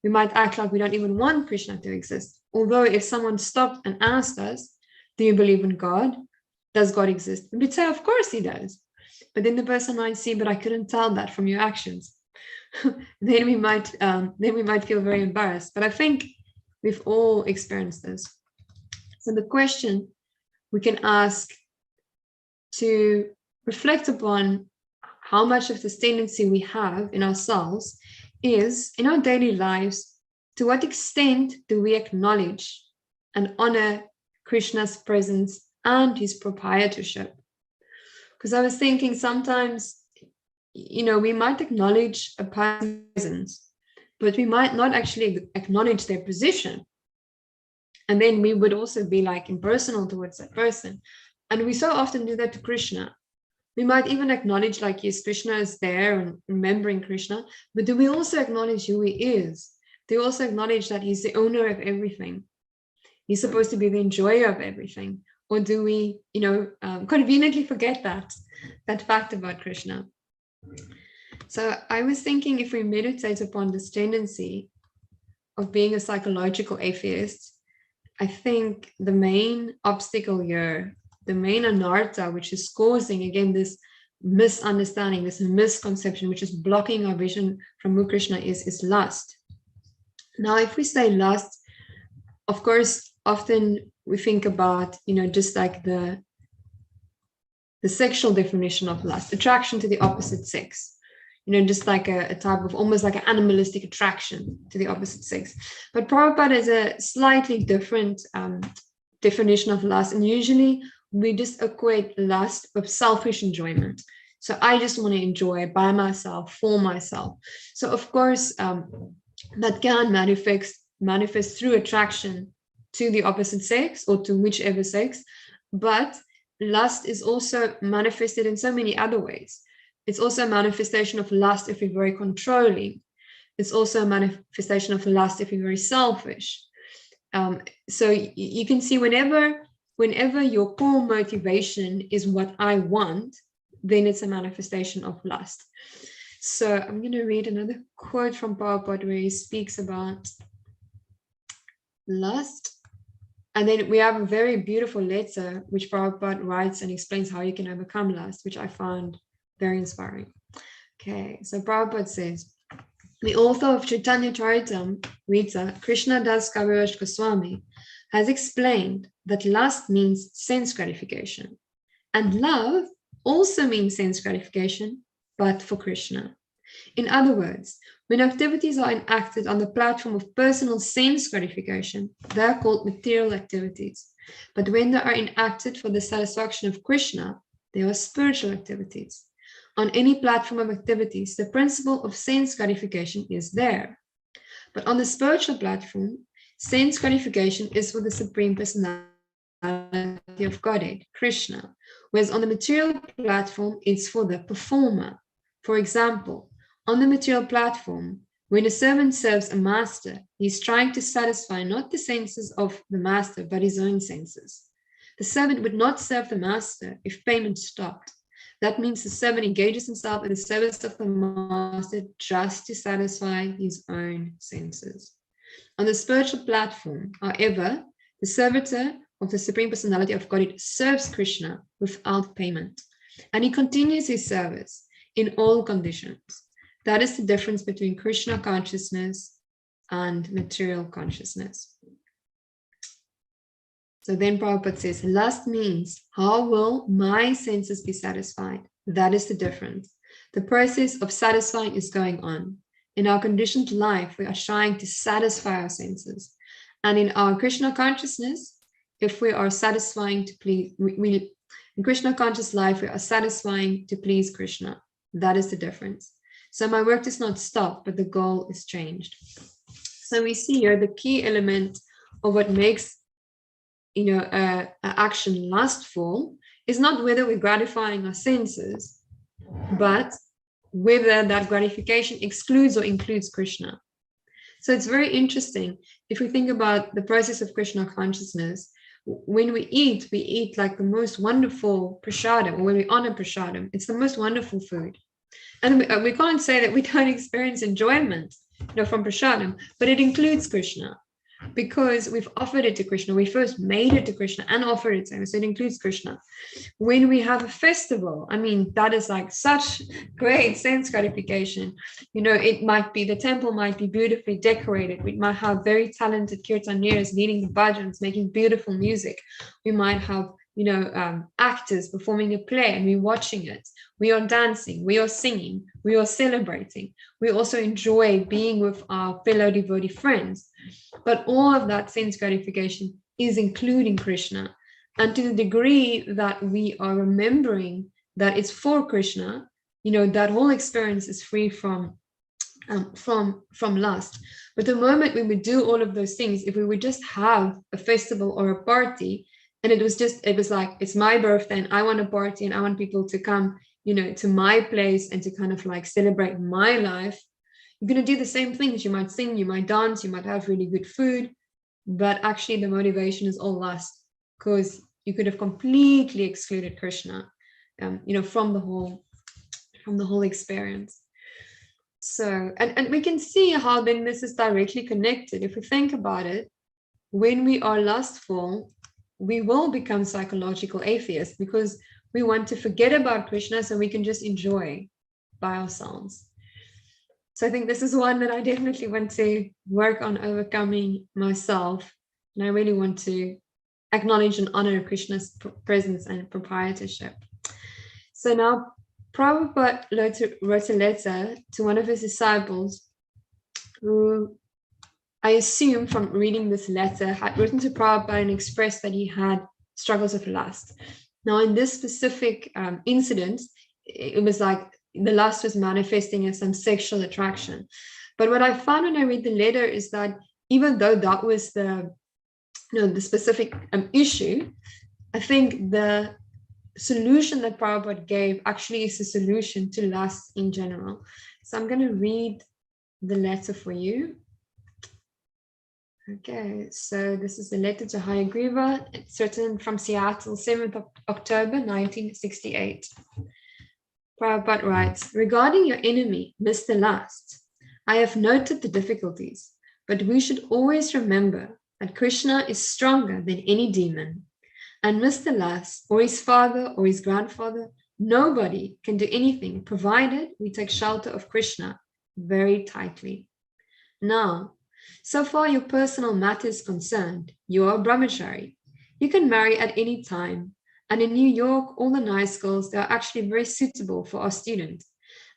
We might act like we don't even want Krishna to exist. Although if someone stopped and asked us, do you believe in God? Does God exist? We'd say, of course he does. But then the person might see, but I couldn't tell that from your actions. then we might feel very embarrassed. But I think we've all experienced this. So the question we can ask to reflect upon how much of this tendency we have in ourselves is, in our daily lives, to what extent do we acknowledge and honor Krishna's presence and his proprietorship. Because I was thinking sometimes, we might acknowledge a person's presence, but we might not actually acknowledge their position. And then we would also be like impersonal towards that person. And we so often do that to Krishna. We might even acknowledge like, yes, Krishna is there and remembering Krishna, but do we also acknowledge who he is? Do we also acknowledge that he's the owner of everything? He's supposed to be the enjoyer of everything. Or do we, conveniently forget that fact about Krishna? So I was thinking, if we meditate upon this tendency of being a psychological atheist, I think the main obstacle here, the main anartha, which is causing, again, this misunderstanding, this misconception, which is blocking our vision from who Krishna is lust. Now, if we say lust, of course, often we think about, just like the sexual definition of lust, attraction to the opposite sex, just like a type of almost like an animalistic attraction to the opposite sex. But Prabhupada has a slightly different definition of lust. And usually we just equate lust with selfish enjoyment. So I just want to enjoy by myself, for myself. So of course, that can manifest through attraction to the opposite sex or to whichever sex. But lust is also manifested in so many other ways. It's also a manifestation of lust if we're very controlling. It's also a manifestation of lust if we're very selfish. So you can see whenever your core motivation is what I want, then it's a manifestation of lust. So I'm going to read another quote from Prabhupada where he speaks about lust. And then we have a very beautiful letter which Prabhupada writes and explains how you can overcome lust, which I found very inspiring. Okay, so Prabhupada says, the author of Chaitanya Charitamrita, Krishna Das Kaviraj Goswami, has explained that lust means sense gratification, and love also means sense gratification, but for Krishna. In other words, when activities are enacted on the platform of personal sense gratification, they are called material activities. But when they are enacted for the satisfaction of Krishna, they are spiritual activities. On any platform of activities, the principle of sense gratification is there. But on the spiritual platform, sense gratification is for the Supreme Personality of Godhead, Krishna, whereas on the material platform, it's for the performer. For example, on the material platform, when a servant serves a master, he's trying to satisfy not the senses of the master, but his own senses. The servant would not serve the master if payment stopped. That means the servant engages himself in the service of the master just to satisfy his own senses. On the spiritual platform, however, the servitor of the Supreme Personality of Godhead serves Krishna without payment, and he continues his service in all conditions. That is the difference between Krishna consciousness and material consciousness. So then Prabhupada says, lust means, how will my senses be satisfied? That is the difference. The process of satisfying is going on. In our conditioned life, we are trying to satisfy our senses. And in our Krishna consciousness, if we are satisfying to please, in Krishna conscious life, we are satisfying to please Krishna. That is the difference. So my work does not stop, but the goal is changed. So we see here the key element of what makes an action lustful is not whether we're gratifying our senses, but whether that gratification excludes or includes Krishna. So it's very interesting. If we think about the process of Krishna consciousness, when we eat like the most wonderful prasadam, or when we honor prasadam, it's the most wonderful food. And we can't say that we don't experience enjoyment, from prasadam, but it includes Krishna because we've offered it to Krishna. We first made it to Krishna and offered it to him, so it includes Krishna. When we have a festival, that is like such great sense gratification. It might be, the temple might be beautifully decorated. We might have very talented kirtaniers leading the bhajans, making beautiful music. We might have actors performing a play and we're watching it. We are dancing, we are singing, we are celebrating. We also enjoy being with our fellow devotee friends. But all of that sense gratification is including Krishna. And to the degree that we are remembering that it's for Krishna, that whole experience is free from lust. But the moment we would do all of those things, if we would just have a festival or a party, and it was like, it's my birthday and I want a party and I want people to come, to my place and to kind of like celebrate my life, you're going to do the same things. You might sing, you might dance, you might have really good food, but actually the motivation is all lust, because you could have completely excluded Krishna, from the whole experience. So, and we can see how then this is directly connected. If we think about it, when we are lustful, we will become psychological atheists, because we want to forget about Krishna so we can just enjoy by ourselves. So I think this is one that I definitely want to work on overcoming myself. And I really want to acknowledge and honor Krishna's presence and proprietorship. So now Prabhupada wrote a letter to one of his disciples, who I assume from reading this letter had written to Prabhupada and expressed that he had struggles of lust. Now in this specific incident, it was like the lust was manifesting as some sexual attraction. But what I found when I read the letter is that even though that was the specific issue, I think the solution that Prabhupada gave actually is a solution to lust in general. So I'm going to read the letter for you. Okay, so this is the letter to Hayagriva. It's written from Seattle, 7th of October, 1968. Prabhupada writes, regarding your enemy, Mr. Lust, I have noted the difficulties, but we should always remember that Krishna is stronger than any demon. And Mr. Lust, or his father, or his grandfather, nobody can do anything provided we take shelter of Krishna very tightly. Now, so far your personal matter is concerned, you are a brahmachari. You can marry at any time. And in New York, all the nice girls, they are actually very suitable for our students.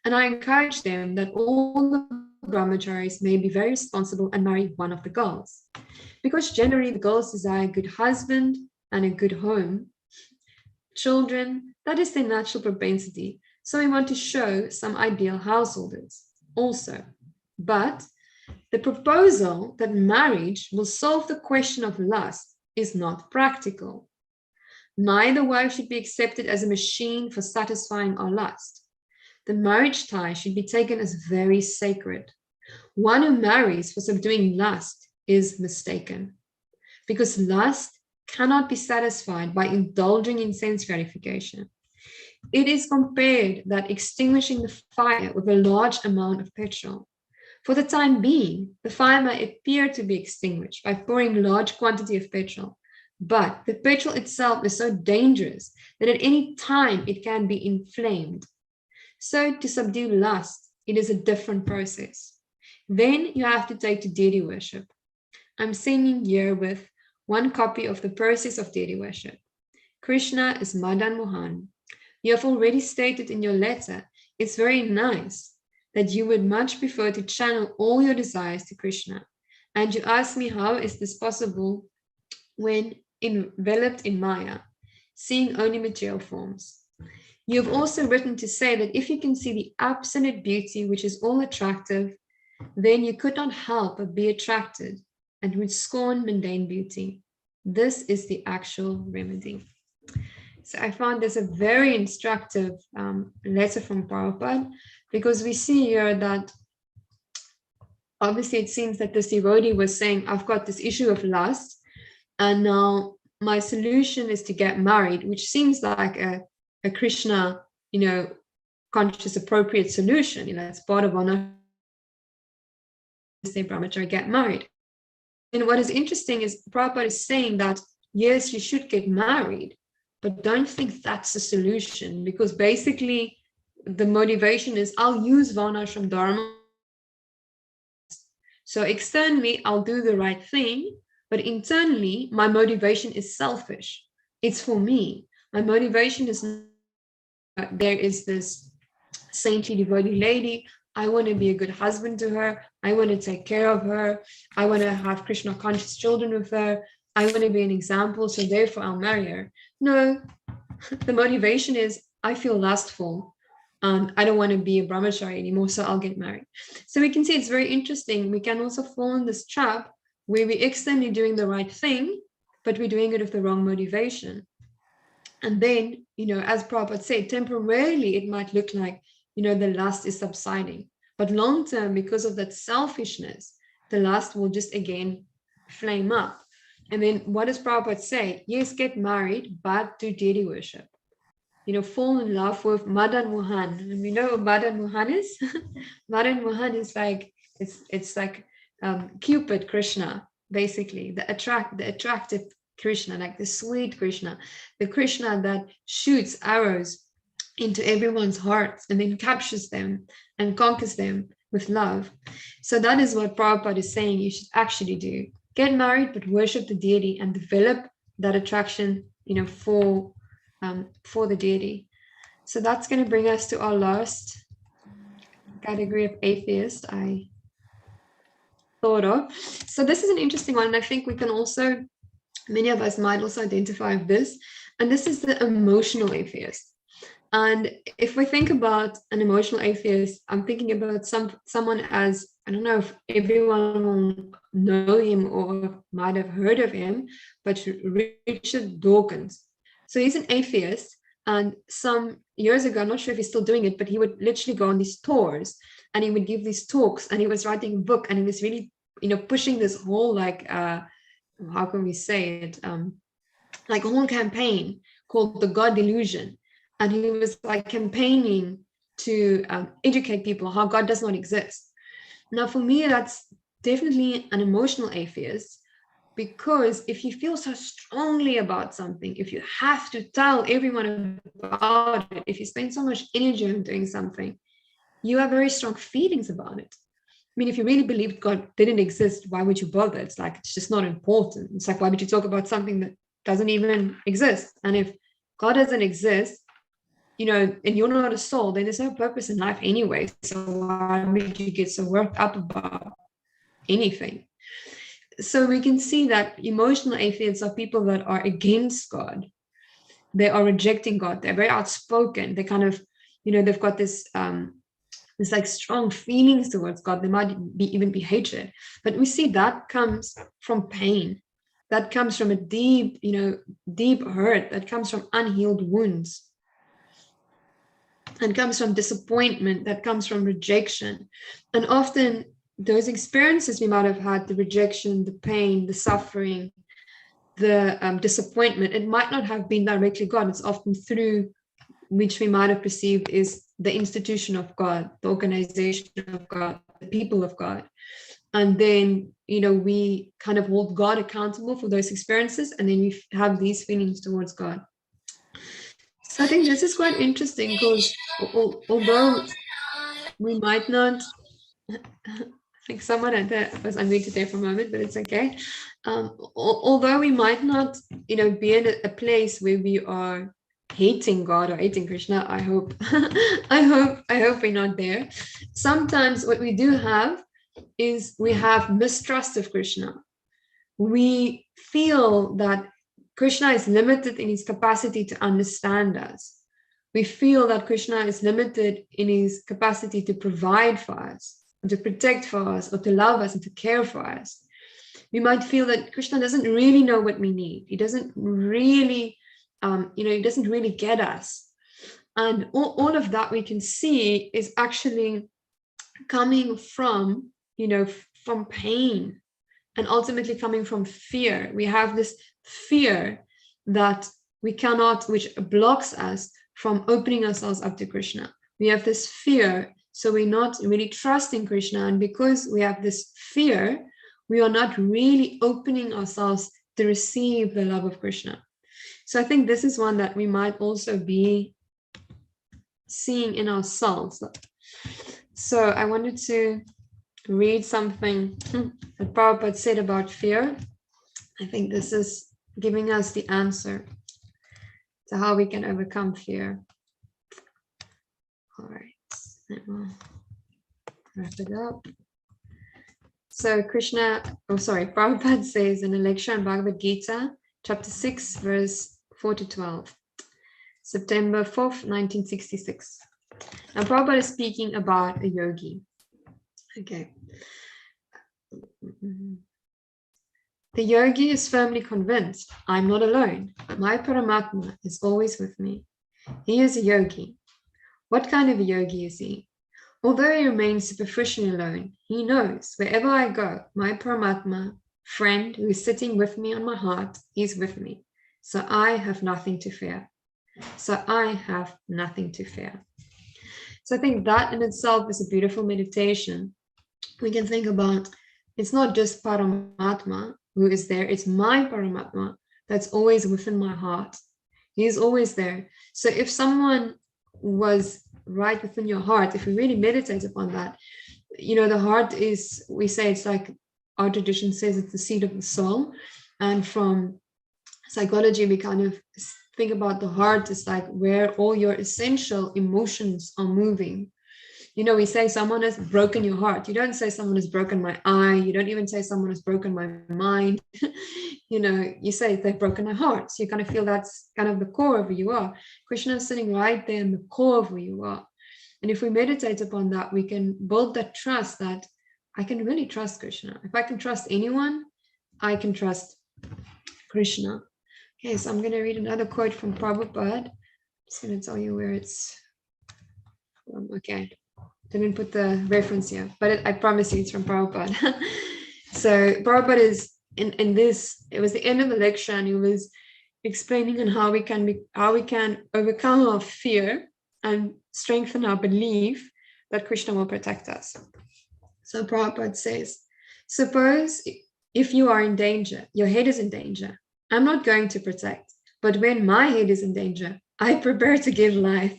And I encourage them that all the brahmacharis may be very responsible and marry one of the girls. Because generally the girls desire a good husband and a good home, children, that is their natural propensity. So we want to show some ideal householders also. But the proposal that marriage will solve the question of lust is not practical. Neither wife should be accepted as a machine for satisfying our lust. The marriage tie should be taken as very sacred. One who marries for subduing lust is mistaken, because lust cannot be satisfied by indulging in sense gratification. It is compared that extinguishing the fire with a large amount of petrol. For the time being, the fire may appear to be extinguished by pouring large quantity of petrol, but the petrol itself is so dangerous that at any time it can be inflamed. So to subdue lust, it is a different process. Then you have to take to deity worship. I'm sending here with one copy of the process of deity worship. Krishna is Madan Mohan. You have already stated in your letter, it's very nice that you would much prefer to channel all your desires to Krishna. And you ask me, how is this possible when enveloped in Maya, seeing only material forms? You have also written to say that if you can see the absolute beauty, which is all attractive, then you could not help but be attracted and would scorn mundane beauty. This is the actual remedy. So I found this a very instructive letter from Prabhupada, because we see here that obviously it seems that this devotee was saying, I've got this issue of lust, and now my solution is to get married, which seems like a Krishna, conscious, appropriate solution. It's part of honor. Say brahmachari, get married. And what is interesting is Prabhupada is saying that, yes, you should get married, but don't think that's the solution, because basically the motivation is, I'll use Varnashram Dharma. So externally, I'll do the right thing, but internally, my motivation is selfish. It's for me. My motivation is, there is this saintly devotee lady. I want to be a good husband to her. I want to take care of her. I want to have Krishna conscious children with her. I want to be an example, so therefore I'll marry her. No, the motivation is I feel lustful and I don't want to be a brahmachari anymore, so I'll get married. So we can see it's very interesting. We can also fall in this trap where we're externally doing the right thing, but we're doing it with the wrong motivation. And then, as Prabhupada said, temporarily it might look like, the lust is subsiding. But long term, because of that selfishness, the lust will just again flame up. And then what does Prabhupada say? Yes, get married, but do deity worship. Fall in love with Madan Mohan. And we know what Madan Mohan is. Madan Mohan is like, it's like Cupid Krishna, basically, the attractive Krishna, like the sweet Krishna, the Krishna that shoots arrows into everyone's hearts and then captures them and conquers them with love. So that is what Prabhupada is saying you should actually do. Get married, but worship the deity and develop that attraction, for the deity. So that's going to bring us to our last category of atheist I thought of. So this is an interesting one, and I think we can also, many of us might also identify with this, and this is the emotional atheist. And if we think about an emotional atheist, I'm thinking about someone as, I don't know if everyone will know him or might have heard of him, but Richard Dawkins. So he's an atheist, and some years ago, I'm not sure if he's still doing it, but he would literally go on these tours and he would give these talks, and he was writing a book, and he was really, pushing this whole, like, how can we say it, like a whole campaign called the God Delusion. And he was like campaigning to educate people how God does not exist. Now, for me, that's definitely an emotional atheist, because if you feel so strongly about something, if you have to tell everyone about it, if you spend so much energy on doing something, you have very strong feelings about it. I mean, if you really believed God didn't exist, why would you bother? It's like, it's just not important. It's like, why would you talk about something that doesn't even exist? And if God doesn't exist, and you're not a soul, then there's no purpose in life anyway. So why would you get so worked up about anything? So we can see that emotional atheists are people that are against God. They are rejecting God. They're very outspoken. They kind of, they've got this like strong feelings towards God. There might even be hatred. But we see that comes from pain. That comes from a deep, deep hurt. That comes from unhealed wounds. And comes from disappointment, that comes from rejection. And often those experiences we might have had, the rejection, the pain, the suffering, the disappointment, it might not have been directly God. It's often through which we might have perceived is the institution of God, the organization of God, the people of God. And then, we kind of hold God accountable for those experiences, and then we have these feelings towards God. So I think this is quite interesting, because although we might not, I think someone was unmuted there for a moment, but it's okay. Although we might not, be in a place where we are hating God or hating Krishna, I hope, I hope we're not there. Sometimes what we do have is we have mistrust of Krishna. We feel that Krishna is limited in his capacity to understand us. We feel that Krishna is limited in his capacity to provide for us, to protect for us, or to love us and to care for us. We might feel that Krishna doesn't really know what we need. He doesn't really, he doesn't really get us. And all of that we can see is actually coming from, from pain, and ultimately coming from fear. We have this fear that we cannot, which blocks us from opening ourselves up to Krishna. We have this fear, so we're not really trusting Krishna. And because we have this fear, we are not really opening ourselves to receive the love of Krishna. So I think this is one that we might also be seeing in ourselves. So I wanted to read something that Prabhupada said about fear. I think this is giving us the answer to how we can overcome fear. All right, we'll wrap it up. So Prabhupada says in a lecture on Bhagavad-Gita, chapter 6, verse 4 to 12, September 4th, 1966. Now Prabhupada is speaking about a yogi. Okay. The yogi is firmly convinced, I'm not alone. My Paramatma is always with me. He is a yogi. What kind of a yogi is he? Although he remains superficially alone, he knows wherever I go, my Paramatma, friend who is sitting with me on my heart, is with me. So I have nothing to fear. So I have nothing to fear. So I think that in itself is a beautiful meditation. We can think about, it's not just Paramatma who is there, it's my Paramatma that's always within my heart. He is always there. So if someone was right within your heart, if we really meditate upon that, you know, the heart is, we say it's like, our tradition says it's the seat of the soul. And from psychology, we kind of think about the heart as like where all your essential emotions are moving. You know, we say someone has broken your heart. You don't say someone has broken my eye. You don't even say someone has broken my mind. You know, you say they've broken my heart. So you kind of feel that's kind of the core of who you are. Krishna is sitting right there in the core of who you are. And if we meditate upon that, we can build that trust that I can really trust Krishna. If I can trust anyone, I can trust Krishna. Okay, so I'm going to read another quote from Prabhupada. I'm just going to tell you where it's from. Okay. Didn't put the reference here, but I promise you it's from Prabhupada. So Prabhupada is in this, it was the end of the lecture, and he was explaining on how we can overcome our fear and strengthen our belief that Krishna will protect us. So Prabhupada says, suppose if you are in danger, your head is in danger, I'm not going to protect, but when my head is in danger, I prepare to give life.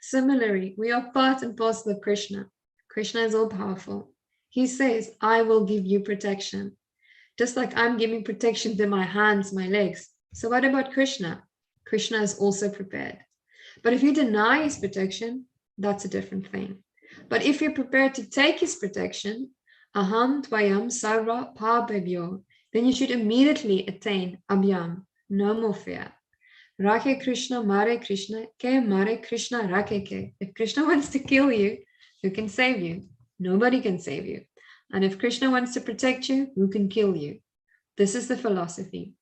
Similarly, we are part and parcel of Krishna. Krishna is all powerful. He says, I will give you protection. Just like I'm giving protection to my hands, my legs. So what about Krishna? Krishna is also prepared. But if you deny his protection, that's a different thing. But if you're prepared to take his protection, aham tvayam sarva pabhebhyo, then you should immediately attain abhyam, no more fear. Rakhe Krishna, Mare Krishna, Ke Mare Krishna, Rakhe Ke. If Krishna wants to kill you, who can save you? Nobody can save you. And if Krishna wants to protect you, who can kill you? This is the philosophy.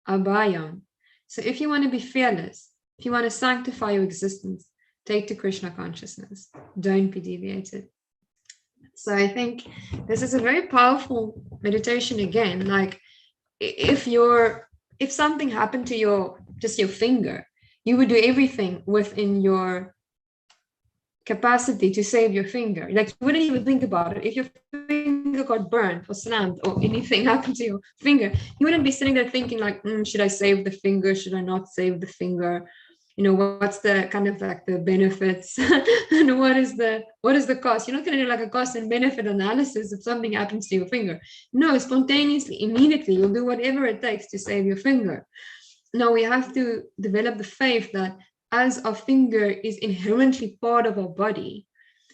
Abhayam. So if you want to be fearless, if you want to sanctify your existence, take to Krishna consciousness. Don't be deviated. So I think this is a very powerful meditation again. Like if something happened to your finger, you would do everything within your capacity to save your finger. Like you wouldn't even think about it. If your finger got burned or slammed or anything happened to your finger, you wouldn't be sitting there thinking like, should I save the finger? Should I not save the finger? You know, what's the kind of like the benefits and what is the cost? You're not going to do like a cost and benefit analysis if something happens to your finger. No, spontaneously, immediately, you'll do whatever it takes to save your finger. Now we have to develop the faith that as our finger is inherently part of our body,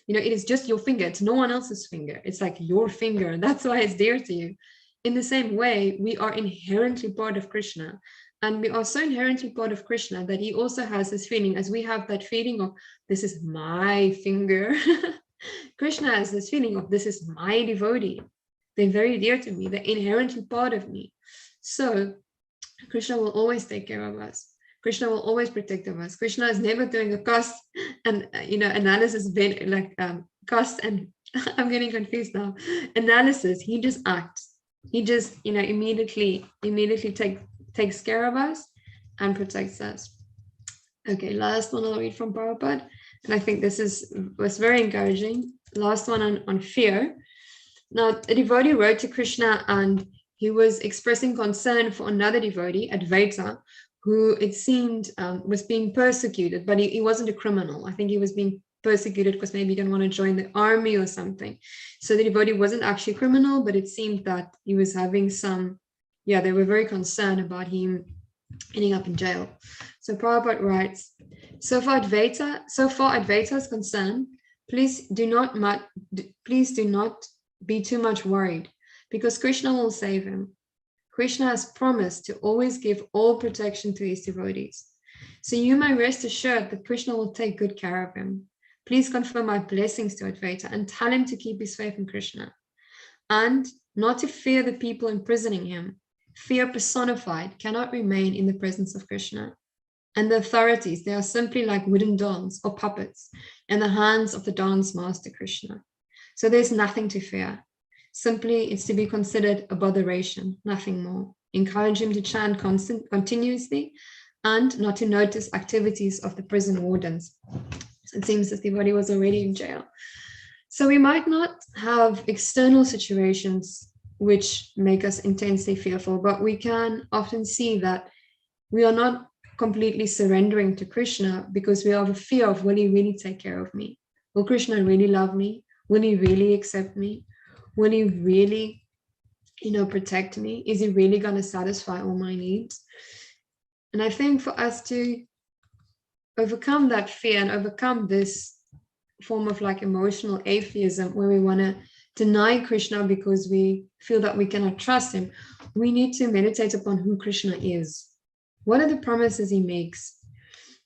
you know, it is just your finger. It's no one else's finger. It's like your finger. And that's why it's dear to you. In the same way, we are inherently part of Krishna. And we are so inherently part of Krishna that he also has this feeling, as we have that feeling of, this is my finger. Krishna has this feeling of, this is my devotee. They're very dear to me. They're inherently part of me. So Krishna will always take care of us. Krishna will always protect of us. Krishna is never doing a cost and analysis, cost and I'm getting confused now. Analysis. He just acts. He just immediately takes care of us and protects us. Okay, last one I'll read from Prabhupada, and I think this was very encouraging. Last one on fear. Now, a devotee wrote to Krishna and he was expressing concern for another devotee, Advaita, who it seemed was being persecuted, but he wasn't a criminal. I think he was being persecuted because maybe he didn't want to join the army or something. So the devotee wasn't actually a criminal, but it seemed that he was having they were very concerned about him ending up in jail. So Prabhupada writes, so far Advaita is concerned, please do not be too much worried, because Krishna will save him. Krishna has promised to always give all protection to his devotees. So you may rest assured that Krishna will take good care of him. Please confer my blessings to Advaita and tell him to keep his faith in Krishna and not to fear the people imprisoning him. Fear personified cannot remain in the presence of Krishna. And the authorities, they are simply like wooden dolls or puppets in the hands of the dance master Krishna. So there's nothing to fear. Simply, it's to be considered a botheration, nothing more. Encourage him to chant continuously and not to notice activities of the prison wardens. So it seems that the devotee was already in jail. So we might not have external situations which make us intensely fearful, but we can often see that we are not completely surrendering to Krishna because we have a fear of, will he really take care of me? Will Krishna really love me? Will he really accept me? Will he really, protect me? Is he really going to satisfy all my needs? And I think for us to overcome that fear and overcome this form of like emotional atheism where we want to deny Krishna because we feel that we cannot trust him, we need to meditate upon who Krishna is. What are the promises he makes?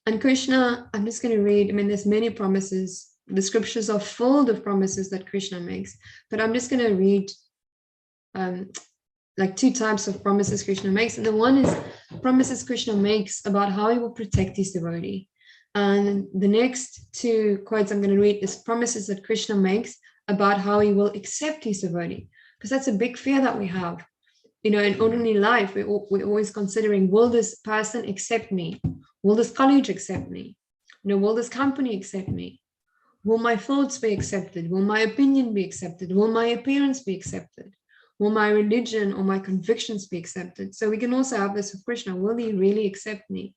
And Krishna, I'm just going to read, there's many promises. The scriptures are full of promises that Krishna makes, but I'm just going to read like two types of promises Krishna makes. And the one is promises Krishna makes about how he will protect his devotee. And the next two quotes I'm going to read is promises that Krishna makes about how he will accept his devotee, because that's a big fear that we have. In ordinary life, we're always considering, will this person accept me? Will this college accept me? Will this company accept me? Will my thoughts be accepted? Will my opinion be accepted? Will my appearance be accepted? Will my religion or my convictions be accepted? So we can also have this with Krishna. Will he really accept me?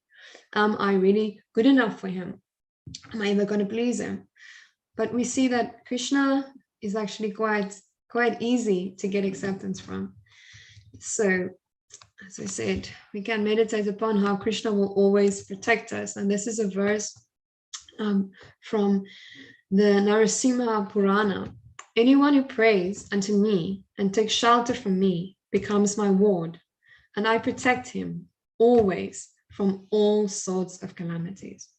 Am I really good enough for him? Am I ever going to please him? But we see that Krishna is actually quite easy to get acceptance from. So, as I said, we can meditate upon how Krishna will always protect us. And this is a verse from the Narasimha Purana. Anyone who prays unto me and takes shelter from me becomes my ward, and I protect him always from all sorts of calamities.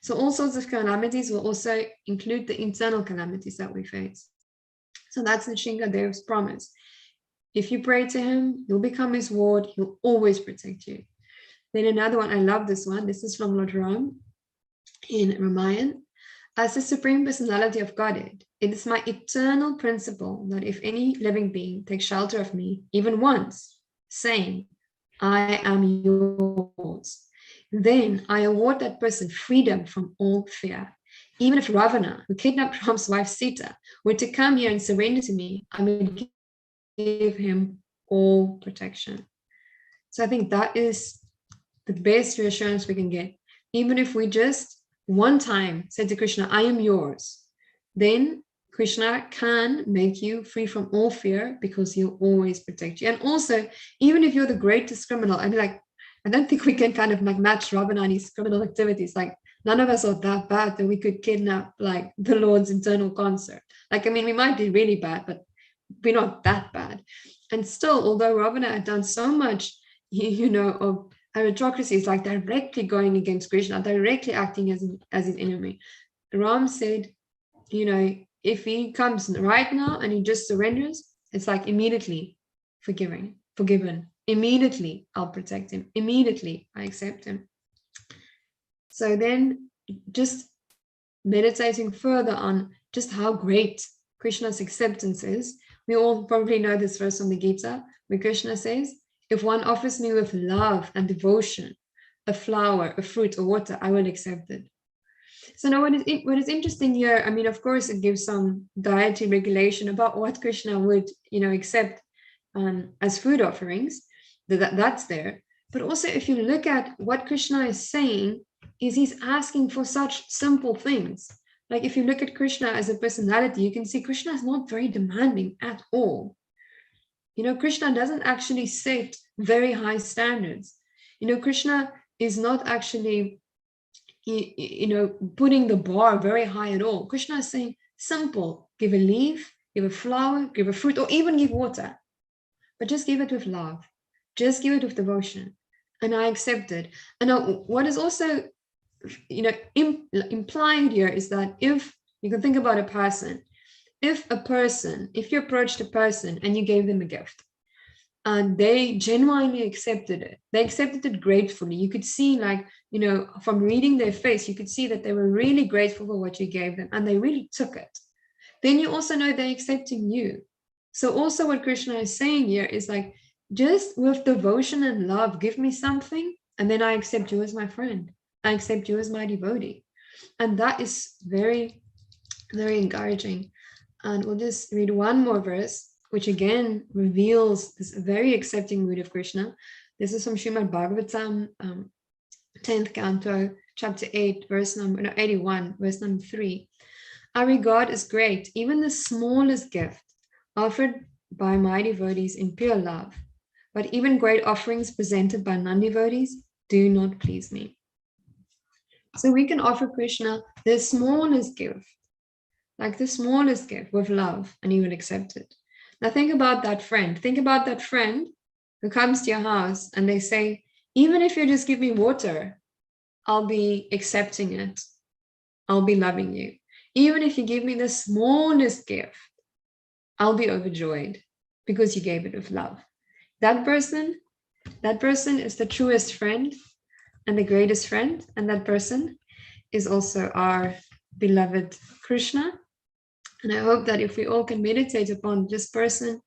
So all sorts of calamities will also include the internal calamities that we face. So that's Nrsingadev's promise. If you pray to him, you'll become his ward, he'll always protect you. Then another one, I love this one. This is from Lord Ram in Ramayan. As the Supreme Personality of Godhead, it is my eternal principle that if any living being takes shelter of me, even once, saying, I am yours, then I award that person freedom from all fear. Even if Ravana, who kidnapped Ram's wife Sita, were to come here and surrender to me, I would give him all protection. So I think that is the best reassurance we can get. Even if we just one time said to Krishna, I am yours, then Krishna can make you free from all fear because he'll always protect you. And also, even if you're the greatest criminal, I don't think we can kind of like match Ravana and his criminal activities. Like none of us are that bad that we could kidnap like the Lord's internal consort. We might be really bad, but we're not that bad. And still, although Ravana had done so much, of aristocracy, like directly going against Krishna, directly acting as his enemy. Ram said, if he comes right now and he just surrenders, it's like immediately forgiven. Immediately I'll protect him. Immediately I accept him. So then just meditating further on just how great Krishna's acceptance is. We all probably know this verse from the Gita, where Krishna says, if one offers me with love and devotion, a flower, a fruit, or water, I will accept it. So now what is interesting here, of course, it gives some dietary regulation about what Krishna would, accept as food offerings. That's there. But also, if you look at what Krishna is saying, is he's asking for such simple things. Like if you look at Krishna as a personality, you can see Krishna is not very demanding at all. Krishna doesn't actually set very high standards. Krishna is not actually, putting the bar very high at all. Krishna is saying simple, give a leaf, give a flower, give a fruit, or even give water. But just give it with love. Just give it with devotion. And I accept it. And what is also, implied here is that if you can think about a person, if you approached a person and you gave them a gift, and they genuinely accepted it, they accepted it gratefully. You could see, from reading their face, you could see that they were really grateful for what you gave them, and they really took it. Then you also know they're accepting you. So also what Krishna is saying here is just with devotion and love, give me something, and then I accept you as my friend. I accept you as my devotee. And that is very, very encouraging. And we'll just read one more verse, which again reveals this very accepting mood of Krishna. This is from Srimad Bhagavatam, 10th canto, chapter 8, 81, verse number 3. Our regard is great, even the smallest gift offered by my devotees in pure love. But even great offerings presented by non-devotees do not please me. So we can offer Krishna the smallest gift, with love, and he will accept it. Now think about that friend. Think about that friend who comes to your house and they say, even if you just give me water, I'll be accepting it. I'll be loving you. Even if you give me the smallest gift, I'll be overjoyed because you gave it with love. That person is the truest friend and the greatest friend. And that person is also our beloved Krishna. And I hope that if we all can meditate upon this person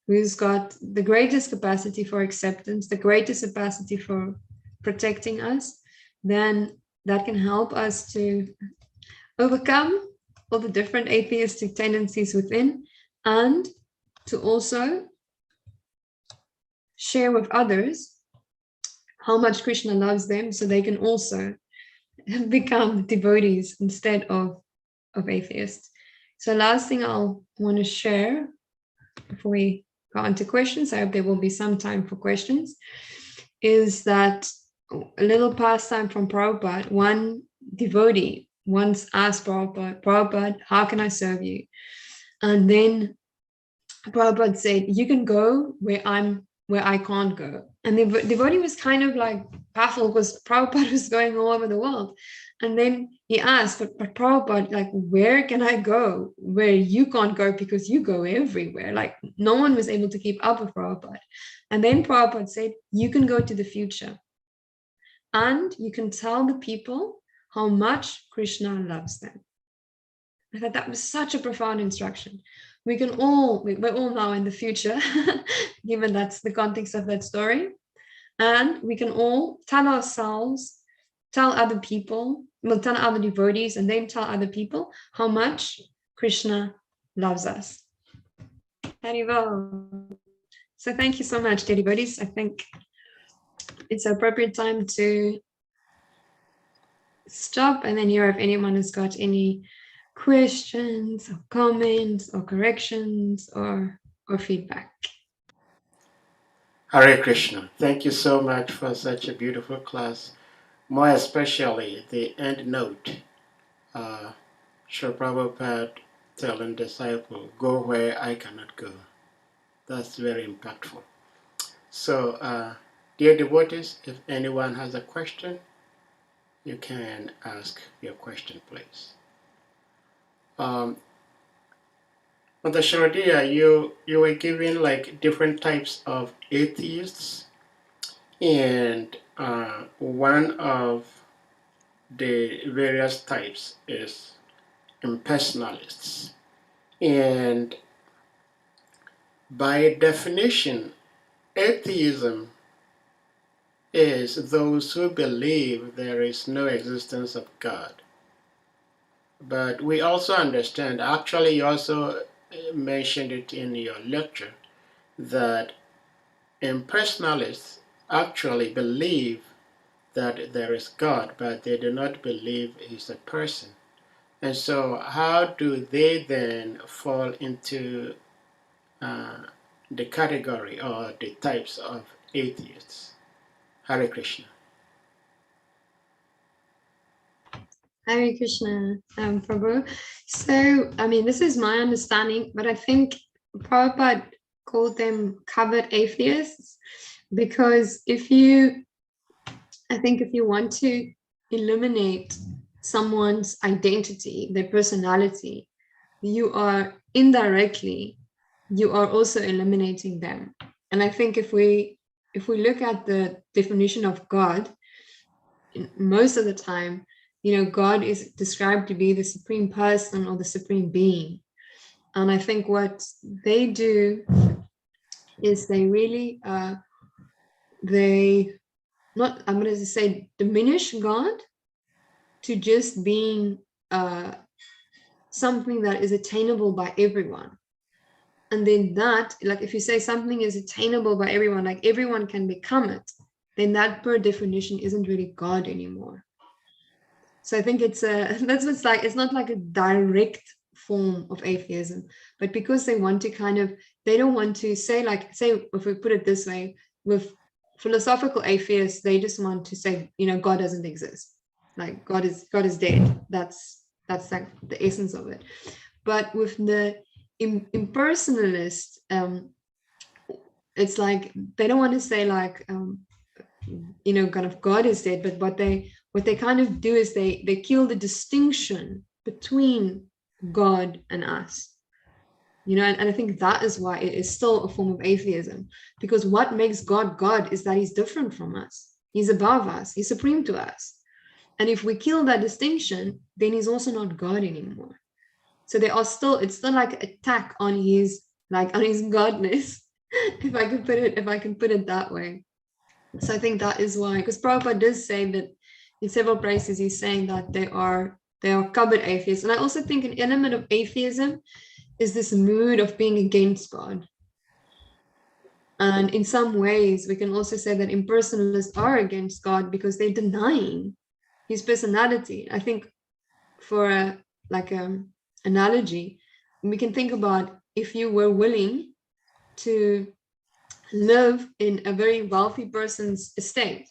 who's got the greatest capacity for acceptance, the greatest capacity for protecting us, then that can help us to overcome all the different atheistic tendencies within, and to also share with others how much Krishna loves them, so they can also become devotees instead of atheists. So last thing I'll want to share before we go on to questions, I hope there will be some time for questions, is that a little pastime from Prabhupada. One devotee once asked Prabhupada, how can I serve you? And then Prabhupada said, you can go where I can't go. And the devotee was kind of baffled because Prabhupada was going all over the world. And then he asked, but Prabhupada, where can I go where you can't go, because you go everywhere? No one was able to keep up with Prabhupada. And then Prabhupada said, you can go to the future and you can tell the people how much Krishna loves them. I thought that was such a profound instruction. We're all now in the future, given that's the context of that story. And we can all tell ourselves, tell other people, tell other devotees, and then tell other people how much Krishna loves us. Haribo. So thank you so much, dear devotees. I think it's an appropriate time to stop and then hear if anyone has got any questions or comments or corrections or feedback. Hare Krishna. Thank you so much for such a beautiful class. More especially the end note. Srila Prabhupada telling disciple, go where I cannot go. That's very impactful. So, dear devotees, if anyone has a question, you can ask your question, please. On the Shraddha, you were given different types of atheists, and one of the various types is impersonalists. And by definition, atheism is those who believe there is no existence of God. But we also understand, actually you also mentioned it in your lecture, that impersonalists actually believe that there is God, but they do not believe he's a person. And so how do they then fall into the category or the types of atheists? Hare Krishna. Hare Krishna, Prabhu. So, I mean, this is my understanding, but I think Prabhupada called them covered atheists because if you want to eliminate someone's identity, their personality, you are also eliminating them. And I think if we look at the definition of God, most of the time, God is described to be the supreme person or the supreme being. And I think what they do is they really, I'm going to say diminish God to just being something that is attainable by everyone. And then that, like if you say something is attainable by everyone, like everyone can become it, then that per definition isn't really God anymore. So I think it's not like a direct form of atheism, but because they want to they don't want to say if we put it this way, with philosophical atheists, they just want to say, God doesn't exist. Like God is dead. That's like the essence of it. But with the impersonalist, it's like they don't want to say like kind of God is dead, but what they kind of do is they kill the distinction between God and us, and I think that is why it is still a form of atheism, because what makes God God is that he's different from us, he's above us, he's supreme to us. And if we kill that distinction, then he's also not God anymore. So it's still like an attack on his godness, if I can put it that way. So I think that is why, because Prabhupada does say that in several places, he's saying that they are covered atheists. And I also think an element of atheism is this mood of being against God. And in some ways, we can also say that impersonalists are against God because they're denying his personality. I think for an analogy, we can think about if you were willing to live in a very wealthy person's estate,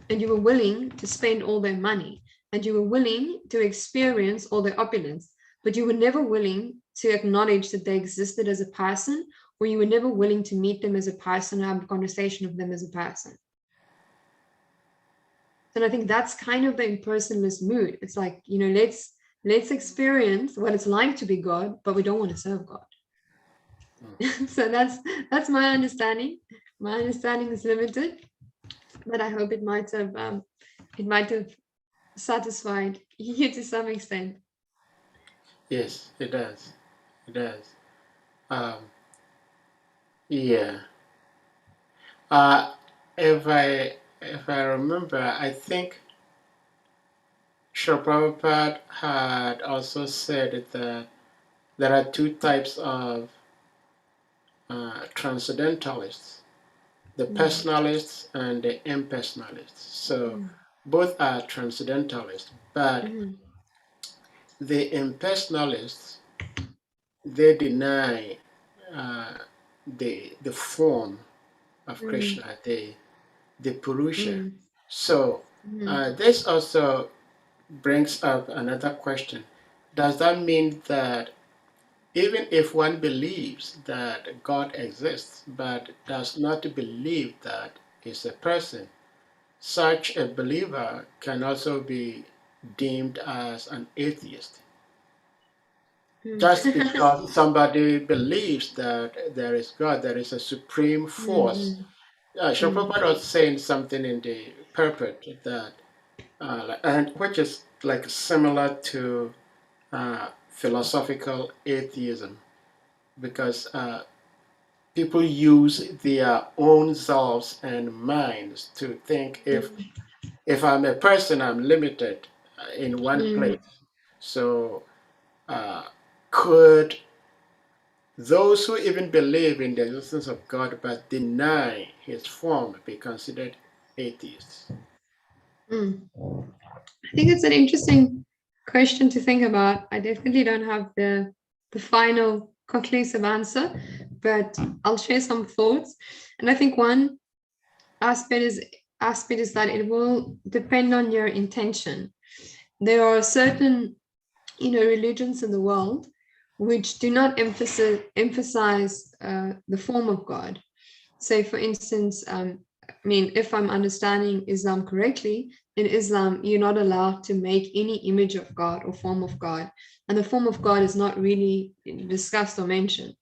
and you were willing to spend all their money, and you were willing to experience all their opulence, but you were never willing to acknowledge that they existed as a person, or you were never willing to meet them as a person, have a conversation with them as a person. And I think that's kind of the impersonalist mood. It's like, let's experience what it's like to be God, but we don't want to serve God. So that's my understanding. My understanding is limited, but I hope it might have satisfied you to some extent. Yes, it does. It does. Yeah. If I remember, I think Srila Prabhupada had also said that there are two types of transcendentalists, the personalists and the impersonalists. So both are transcendentalists, but the impersonalists, they deny the form of Krishna, the Purusha. So this also brings up another question. Does that mean that even if one believes that God exists but does not believe that he's a person, such a believer can also be deemed as an atheist? Just because somebody believes that there is God, there is a supreme force. Srila Prabhupada was saying something in the purport that, and which is like similar to philosophical atheism, because people use their own selves and minds to think if I'm a person, I'm limited in one place. So could those who even believe in the existence of God but deny his form be considered atheists? I think it's an interesting question to think about. I definitely don't have the final conclusive answer, but I'll share some thoughts. And I think one aspect is that it will depend on your intention. there are certain, religions in the world which do not emphasize the form of God. Say, for instance, if I'm understanding Islam correctly, in Islam, you're not allowed to make any image of God or form of God. And the form of God is not really discussed or mentioned.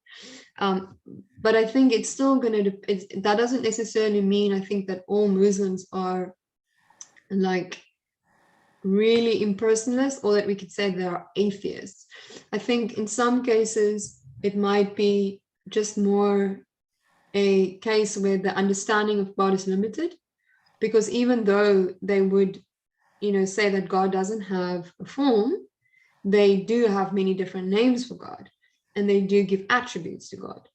But I think it's still that doesn't necessarily mean, I think, that all Muslims are like really impersonalists, or that we could say they are atheists. I think in some cases, it might be just more a case where the understanding of God is limited, because even though they would, say that God doesn't have a form, they do have many different names for God, and they do give attributes to God.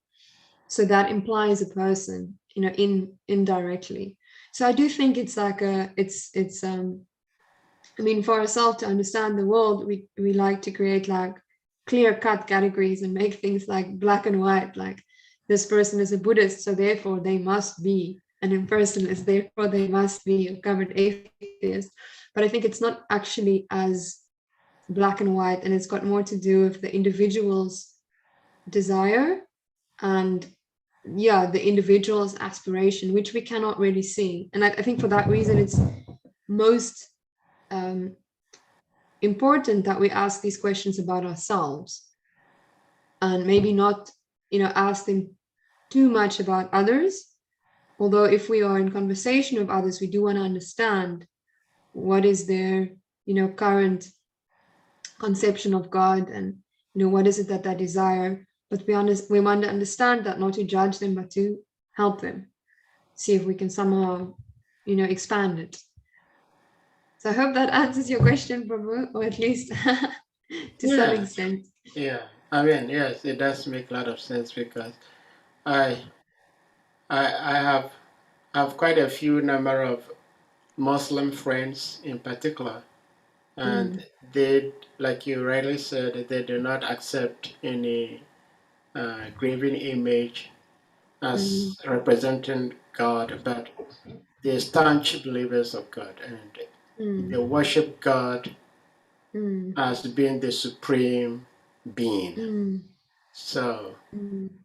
So that implies a person, indirectly. So I do think it's like for ourselves to understand the world, we like to create like clear-cut categories and make things like black and white, like this person is a Buddhist, so therefore they must be an impersonalist, therefore they must be a covered atheist. But I think it's not actually as black and white, and it's got more to do with the individual's desire and the individual's aspiration, which we cannot really see. And I think for that reason, it's most important that we ask these questions about ourselves, and maybe not, ask them too much about others. Although if we are in conversation with others, we do want to understand what is their, current conception of God, and, what is it that they desire. But we want to understand that, not to judge them, but to help them, see if we can somehow, expand it. So I hope that answers your question, Prabhu, or at least to some extent. Yeah, yes, it does make a lot of sense, because I have quite a few number of Muslim friends in particular, and they, like you rightly said, they do not accept any graven image as representing God, but they're staunch believers of God, and they worship God as being the supreme being. So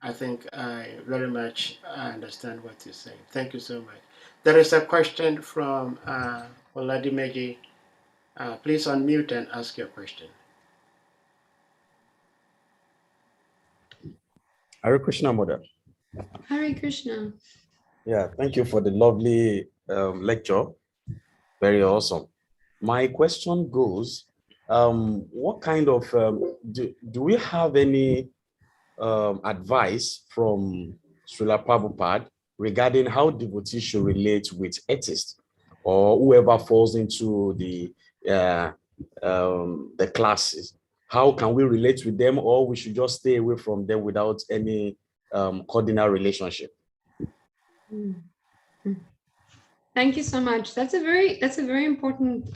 I think I very much understand what you're saying. Thank you so much. There is a question from Oladimeji. Please unmute and ask your question. Hare Krishna, Mother. Hare Krishna. Yeah, thank you for the lovely lecture. Very awesome. My question goes, what kind of, do we have any advice from Srila Prabhupada regarding how devotees should relate with atheists or whoever falls into the classes? How can we relate with them, or we should just stay away from them without any cordial relationship? Thank you so much. That's a very important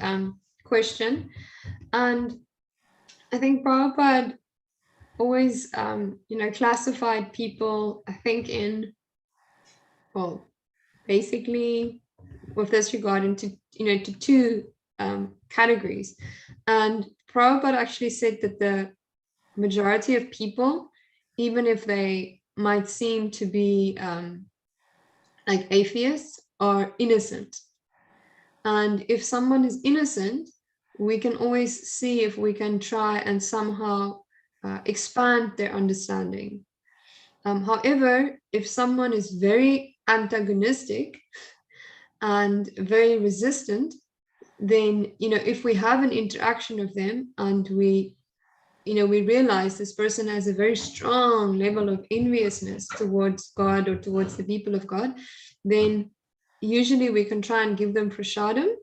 question, and I think Prabhupada always classified people, I think, in, well, basically with this regard into to two categories. And Prabhupada actually said that the majority of people, even if they might seem to be like atheists, are innocent. And if someone is innocent, we can always see if we can try and somehow expand their understanding. However, if someone is very antagonistic and very resistant, then, if we have an interaction with them and we realize this person has a very strong level of enviousness towards God or towards the people of God, then usually we can try and give them prasadam,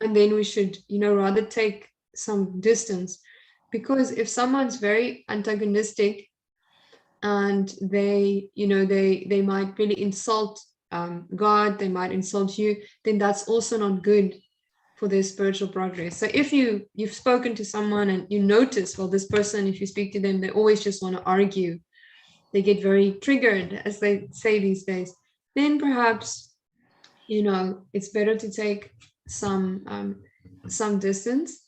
and then we should, rather take some distance. Because if someone's very antagonistic and they might really insult God, they might insult you, then that's also not good for their spiritual progress. So if you've spoken to someone and you notice, well, this person, if you speak to them, they always just want to argue, they get very triggered, as they say these days, then perhaps it's better to take some distance.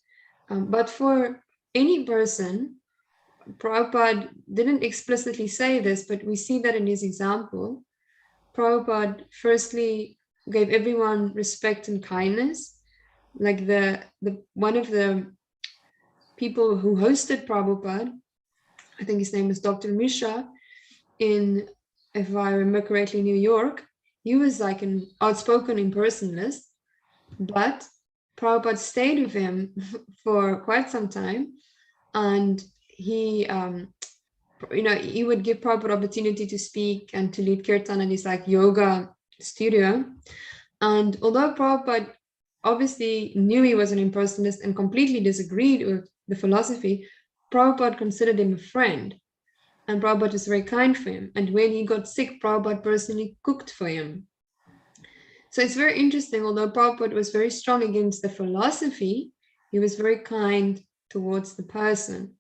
But for any person, Prabhupada didn't explicitly say this, but we see that in his example. Prabhupada firstly gave everyone respect and kindness. Like one of the people who hosted Prabhupada, I think his name is Dr. Mishra, in, if I remember correctly, New York. He was like an outspoken impersonalist, but Prabhupada stayed with him for quite some time, and he, he would give Prabhupada opportunity to speak and to lead kirtan at his like yoga studio. And although Prabhupada obviously knew he was an impersonalist and completely disagreed with the philosophy, Prabhupada considered him a friend, and Prabhupada was very kind for him. And when he got sick, Prabhupada personally cooked for him. So it's very interesting, although Prabhupada was very strong against the philosophy, he was very kind towards the person.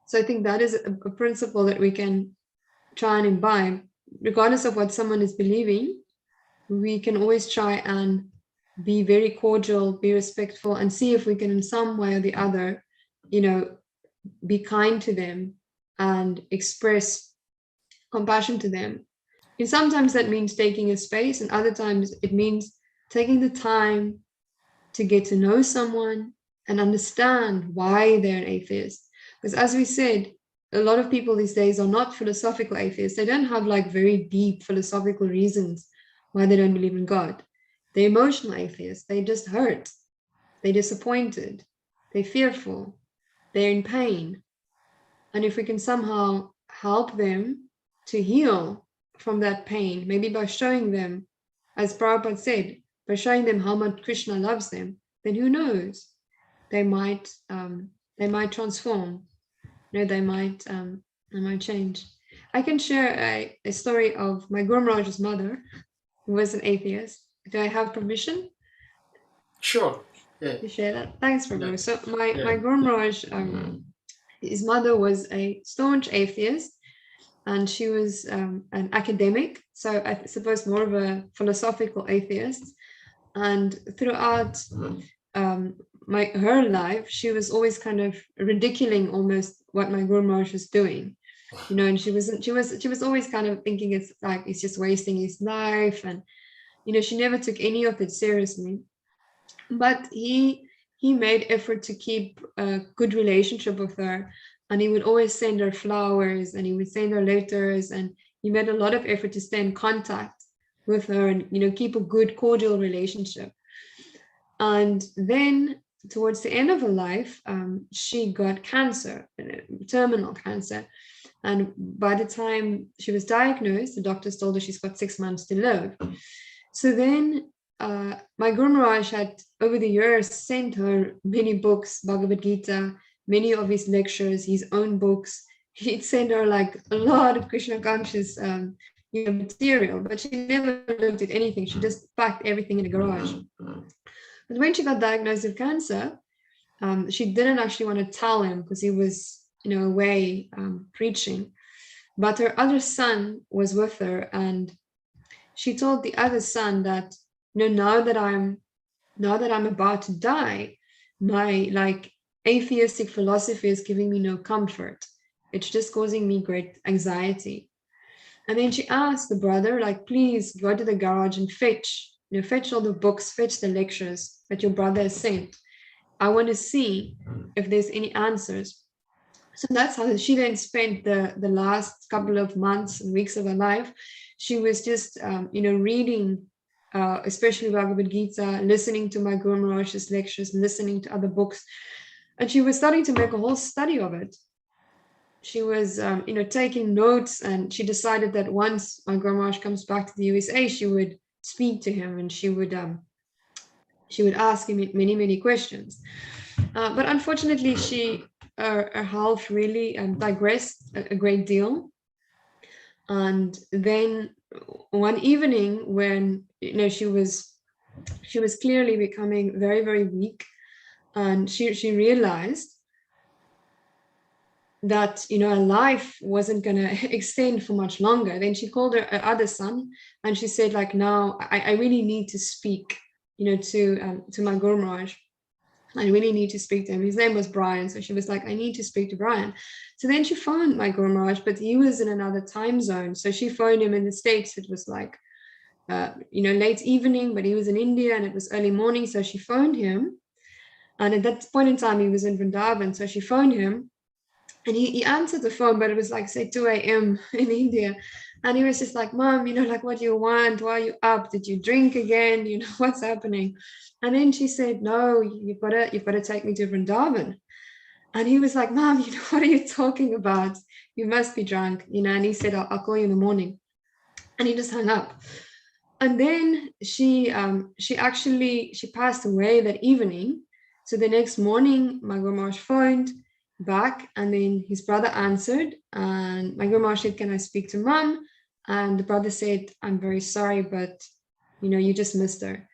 So I think that is a principle that we can try and imbibe. Regardless of what someone is believing, we can always try and be very cordial, be respectful, and see if we can in some way or the other, be kind to them and express compassion to them. And sometimes that means taking a space, and other times it means taking the time to get to know someone and understand why they're an atheist. Because as we said, a lot of people these days are not philosophical atheists. They don't have like very deep philosophical reasons why they don't believe in God. They're emotional atheists. They just hurt. They're disappointed. They're fearful. They're in pain. And if we can somehow help them to heal from that pain, maybe by showing them, as Prabhupada said, by showing them how much Krishna loves them, then who knows? They might transform. They might change. I can share a story of my Guru Maharaj's mother, who was an atheist. Do I have permission? Sure. Yeah. To share that? Thanks, Prabhu. Yeah. So my Guru Maharaj, his mother was a staunch atheist, and she was an academic, so I suppose more of a philosophical atheist. And throughout her life, she was always kind of ridiculing almost what my Guru Maharaj was doing, and she was always kind of thinking it's like he's just wasting his life, and she never took any of it seriously. But he made effort to keep a good relationship with her, and he would always send her flowers, and he would send her letters, and he made a lot of effort to stay in contact with her and keep a good cordial relationship. And then towards the end of her life, she got cancer, terminal cancer, and by the time she was diagnosed, the doctors told her she's got 6 months to live. So then my Guru Maharaj had over the years sent her many books, Bhagavad-Gita, many of his lectures, his own books. He'd send her like a lot of Krishna conscious material, but she never looked at anything. She just packed everything in a garage. But when she got diagnosed with cancer, she didn't actually want to tell him because he was, away preaching. But her other son was with her, and she told the other son that, now that I'm about to die, my atheistic philosophy is giving me no comfort. It's just causing me great anxiety. And then she asked the brother, please go to the garage and fetch all the books, fetch the lectures that your brother has sent. I want to see if there's any answers. So that's how she then spent the last couple of months and weeks of her life. She was just, reading, especially Bhagavad-Gita, listening to my Guru Maharaj's lectures, listening to other books. And she was starting to make a whole study of it. She was, taking notes, and she decided that once my Guru Maharaj comes back to the USA, she would speak to him, and she would ask him many, many questions. But unfortunately, her health really digressed a great deal. And then one evening when she was clearly becoming very, very weak, and she realized that her life wasn't going to extend for much longer. Then she called her other son, and she said, now I really need to speak to my Guru Maharaj. I really need to speak to him. His name was Brian. So she was like, I need to speak to Brian. So then she phoned my Guru Maharaj, but he was in another time zone. So she phoned him in the States. It was like, late evening, but he was in India and it was early morning. So she phoned him. And at that point in time, he was in Vrindavan. So she phoned him and he answered the phone, but it was like, say, 2 a.m. in India. And he was just like, Mom, like, what do you want? Why are you up? Did you drink again? What's happening? And then she said, no, you've got to take me to Vrindavan. And he was like, Mom, what are you talking about? You must be drunk, and he said, I'll call you in the morning. And he just hung up. And then she passed away that evening. So the next morning, my Guru Maharaj phoned back, and then his brother answered, and my Guru Maharaj said, can I speak to Mom? And the brother said, I'm very sorry, but you just missed her.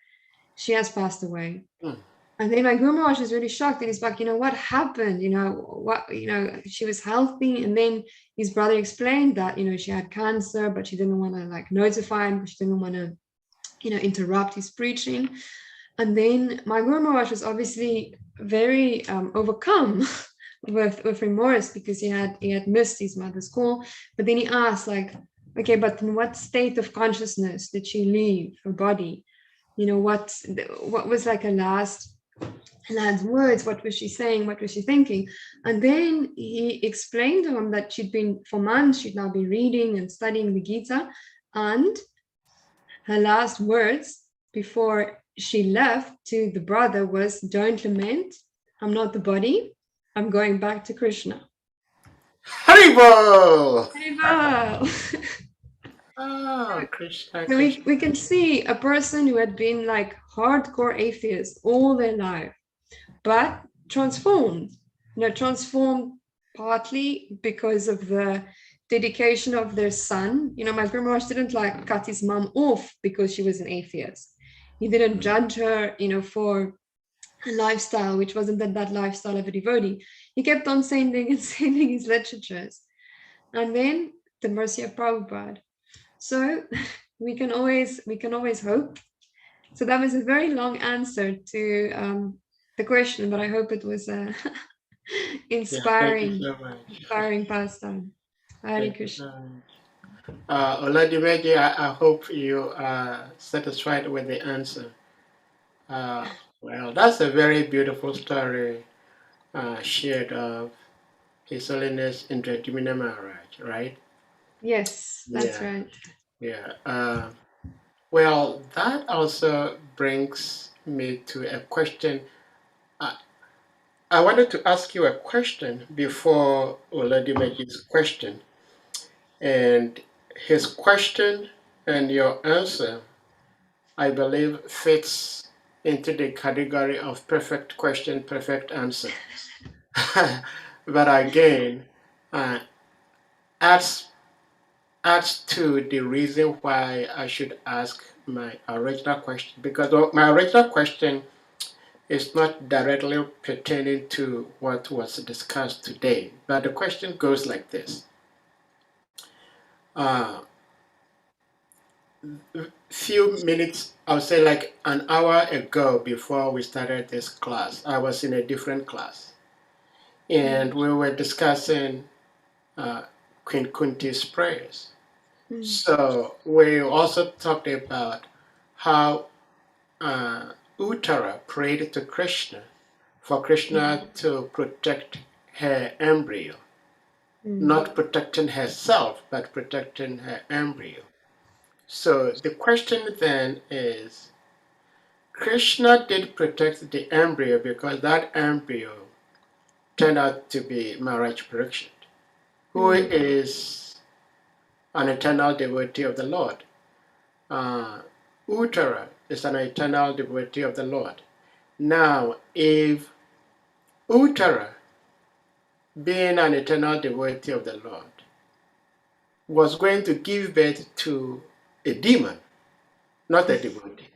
She has passed away. And then my Guru Maharaj was really shocked, and he's like, what happened? She was healthy. And then his brother explained that, she had cancer, but she didn't want to notify him because she didn't want to, interrupt his preaching. And then my Guru Maharaj was obviously very overcome with remorse because he had missed his mother's call. But then he asked, okay, but in what state of consciousness did she leave her body? What was her last words? What was she saying? What was she thinking? And then he explained to him that for months, she'd now been reading and studying the Gita, and her last words before she left to the brother was, don't lament, I'm not the body, I'm going back to Krishna. Haribo! Haribo! Oh, Krishna, So Krishna. we can see a person who had been hardcore atheist all their life, but transformed partly because of the dedication of their son. My Guru Maharaj didn't cut his mom off because she was an atheist. He didn't judge her, for a lifestyle which wasn't that lifestyle of a devotee. He kept on sending his literatures. And then the mercy of Prabhupada. So we can always hope. So that was a very long answer to the question, but I hope it was inspiring, inspiring pastime. Hare Krishna. Oladimeji, I hope you are satisfied with the answer. Well, that's a very beautiful story shared of His Holiness Indra Maharaj, right? Yes, that's right. Yeah. Well, that also brings me to a question. I wanted to ask you a question before Oladimeji's question. And his question and your answer, I believe, fits into the category of perfect question, perfect answer. But again, adds to the reason why I should ask my original question, because my original question is not directly pertaining to what was discussed today, but the question goes like this. Few minutes, I would say like an hour ago before we started this class, I was in a different class, and we were discussing Queen Kunti's prayers. So we also talked about how Uttara prayed to Krishna for Krishna to protect her embryo, not protecting herself, but protecting her embryo. So the question then is, Krishna did protect the embryo because that embryo turned out to be Maharaj Parikshit, who is an eternal devotee of the Lord. Uttara is an eternal devotee of the Lord. Now, if Uttara, being an eternal devotee of the Lord, was going to give birth to a demon, not a devotee,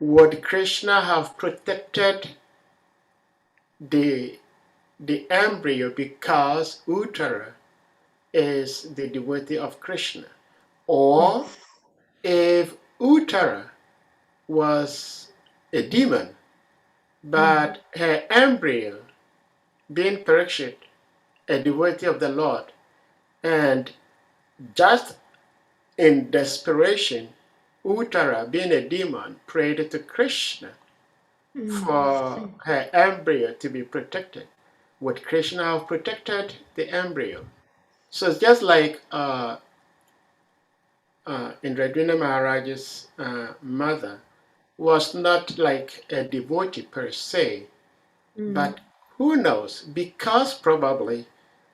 would Krishna have protected the embryo because Uttara is the devotee of Krishna? Or if Uttara was a demon, but her embryo, being Parikshit, a devotee of the Lord, and just in desperation, Uttara, being a demon, prayed to Krishna for her embryo to be protected. Would Krishna have protected the embryo? So it's just like Indradwina Maharaj's mother was not like a devotee per se, but who knows? Because probably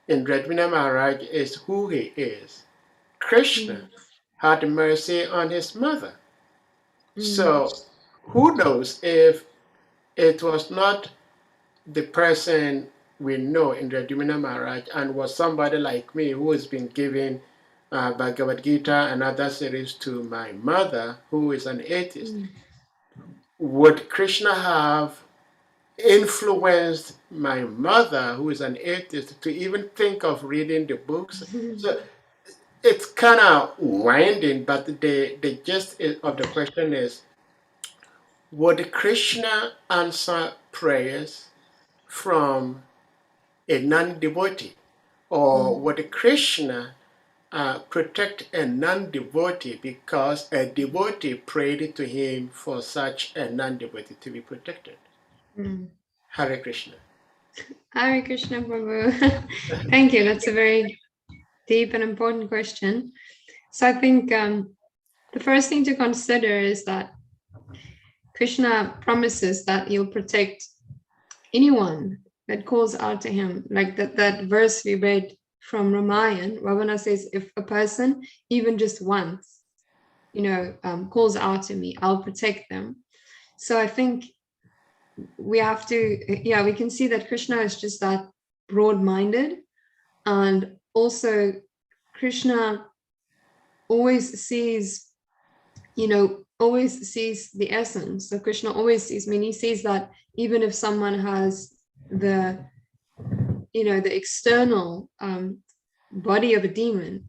Indradwina Maharaj is who he is. Krishna had mercy on his mother. So who knows if it was not the person we know in Indradwina Maharaj and was somebody like me who has been giving Bhagavad-Gita and other series to my mother, who is an atheist. Would Krishna have influenced my mother, who is an atheist, to even think of reading the books? So it's kind of winding, but the gist of the question is, would Krishna answer prayers from a non-devotee? Or would Krishna protect a non-devotee because a devotee prayed to him for such a non-devotee to be protected? Hare Krishna. Hare Krishna, Prabhu. Thank you. That's a very deep and important question. So I think the first thing to consider is that Krishna promises that he'll protect anyone that calls out to him. Like that verse we read from Ramayana, Ravana says, if a person, even just once, calls out to me, I'll protect them. So I think we have to, we can see that Krishna is just that broad-minded, and also Krishna always sees, always sees the essence. So Krishna always sees, he sees that even if someone has the external body of a demon,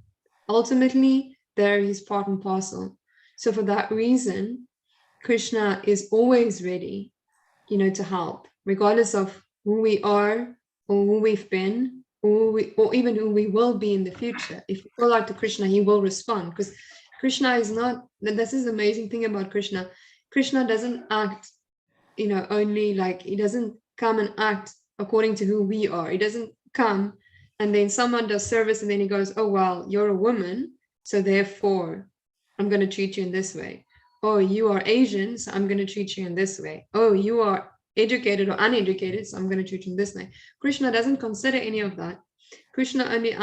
ultimately there is part and parcel. So for that reason, Krishna is always ready, to help, regardless of who we are or who we've been, or even who we will be in the future. If we call out to Krishna, he will respond, because Krishna is not, this is the amazing thing about Krishna. Krishna doesn't act, only like, he doesn't come and act according to who we are. He doesn't come and then someone does service and then he goes, oh, well, you're a woman, so therefore I'm going to treat you in this way. Oh, you are Asian, so I'm going to treat you in this way. Oh, you are educated or uneducated, so I'm going to treat you in this way. Krishna doesn't consider any of that. Krishna only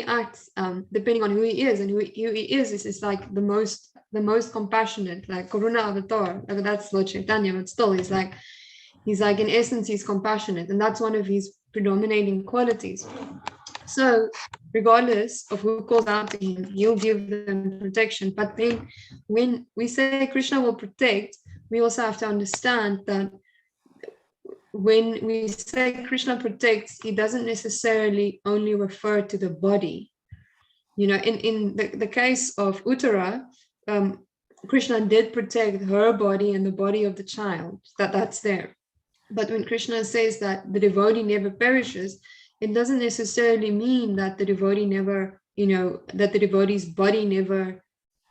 acts depending on who he is, and who he is like the most compassionate, like Karuna Avatar. That's Lord Chaitanya, but still he's like in essence he's compassionate, and that's one of his predominating qualities. So regardless of who calls out to him, he'll give them protection. But then when we say Krishna will protect, we also have to understand that when we say Krishna protects, he doesn't necessarily only refer to the body. In the case of Uttara, Krishna did protect her body and the body of the child, that's there. But when Krishna says that the devotee never perishes, it doesn't necessarily mean that the devotee never, that the devotee's body never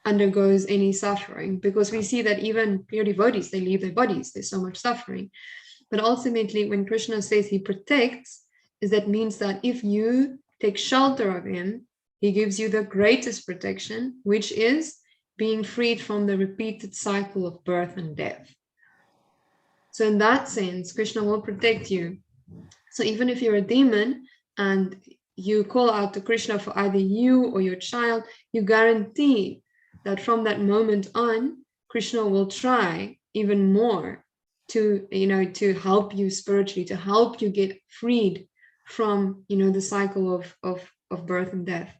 undergoes any suffering, because we see that even pure devotees, they leave their bodies, there's so much suffering. But ultimately, when Krishna says he protects, that means that if you take shelter of him, he gives you the greatest protection, which is being freed from the repeated cycle of birth and death. So in that sense, Krishna will protect you. So even if you're a demon and you call out to Krishna for either you or your child, you guarantee that from that moment on, Krishna will try even more to, to help you spiritually, to help you get freed from, the cycle of birth and death.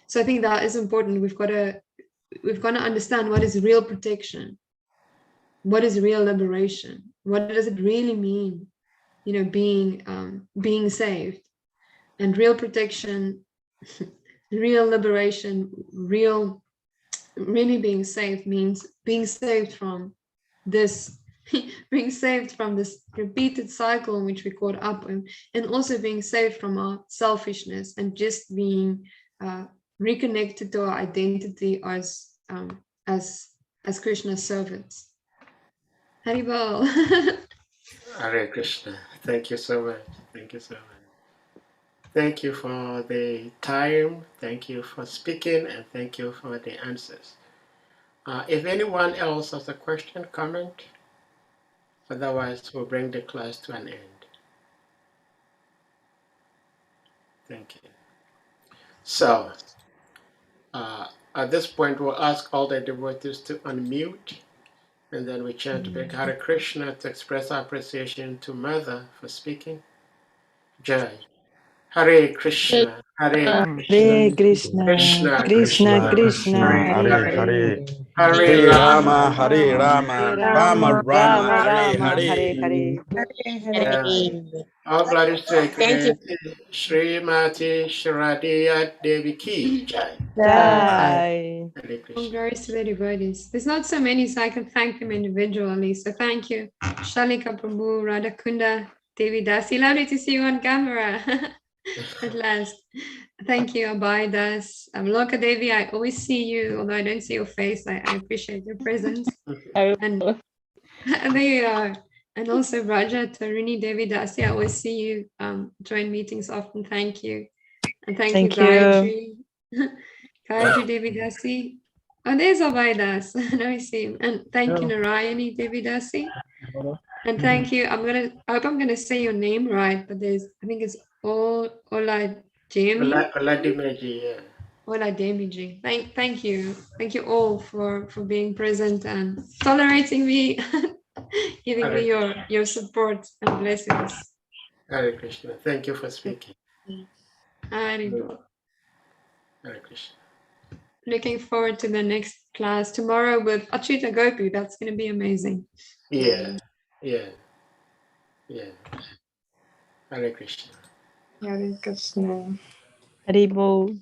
So I think that is important. We've got to understand what is real protection, what is real liberation, what does it really mean, being saved. And real protection, real liberation, really being saved means being saved from this, being saved from this repeated cycle in which we're caught up in, and also being saved from our selfishness and just being reconnected to our identity as Krishna's servants. Haribol. Hare Krishna. Thank you so much. Thank you so much. Thank you for the time. Thank you for speaking, and thank you for the answers. If anyone else has a question, comment, otherwise we'll bring the class to an end. Thank you. So, at this point, we'll ask all the devotees to unmute, and then we chant back Hare Krishna to express our appreciation to Mother for speaking. Jai. Hare Krishna, Hare Hare Krishna, Krishna, Krishna Krishna Krishna, Krishna, Hare Hare Hare, Hare Hare Rama, Hare Hare Rama, Rama Rama, Rama, Rama Hare Rama, Hare Hare. Hare. All glories to Thank you. Srimati Shraddha Devi Ki Jai. Jai. Hare All Krishna. glories to the devotees. There's not so many, so I can thank them individually. So thank you, Shalika Prabhu, Radhakunda, Devi Dasi. Lovely to see you on camera at last. Thank you, Abhay Das. Loka Devi, I always see you, although I don't see your face. I appreciate your presence. And there you are. And also Raja Tarini Devi Dasi, I always see you join meetings often. Thank you. And thank you, Gayatri. Gayatri Devi Dasi. Oh, there's Abhay Das. Now I see him. And thank you, Narayani Devi Dasi. And thank you. I hope I'm gonna say your name right, but I think it's Ola Jemi. Oladimeji, yeah. Ola Demiji. Thank you. Thank you all for being present and tolerating me, giving me your support and blessings. Hare Krishna. Thank you for speaking. Haribol. Hare Krishna. Looking forward to the next class tomorrow with Achita Gopi. That's going to be amazing. Yeah. Hare Krishna. Hare Krishna. Haribol.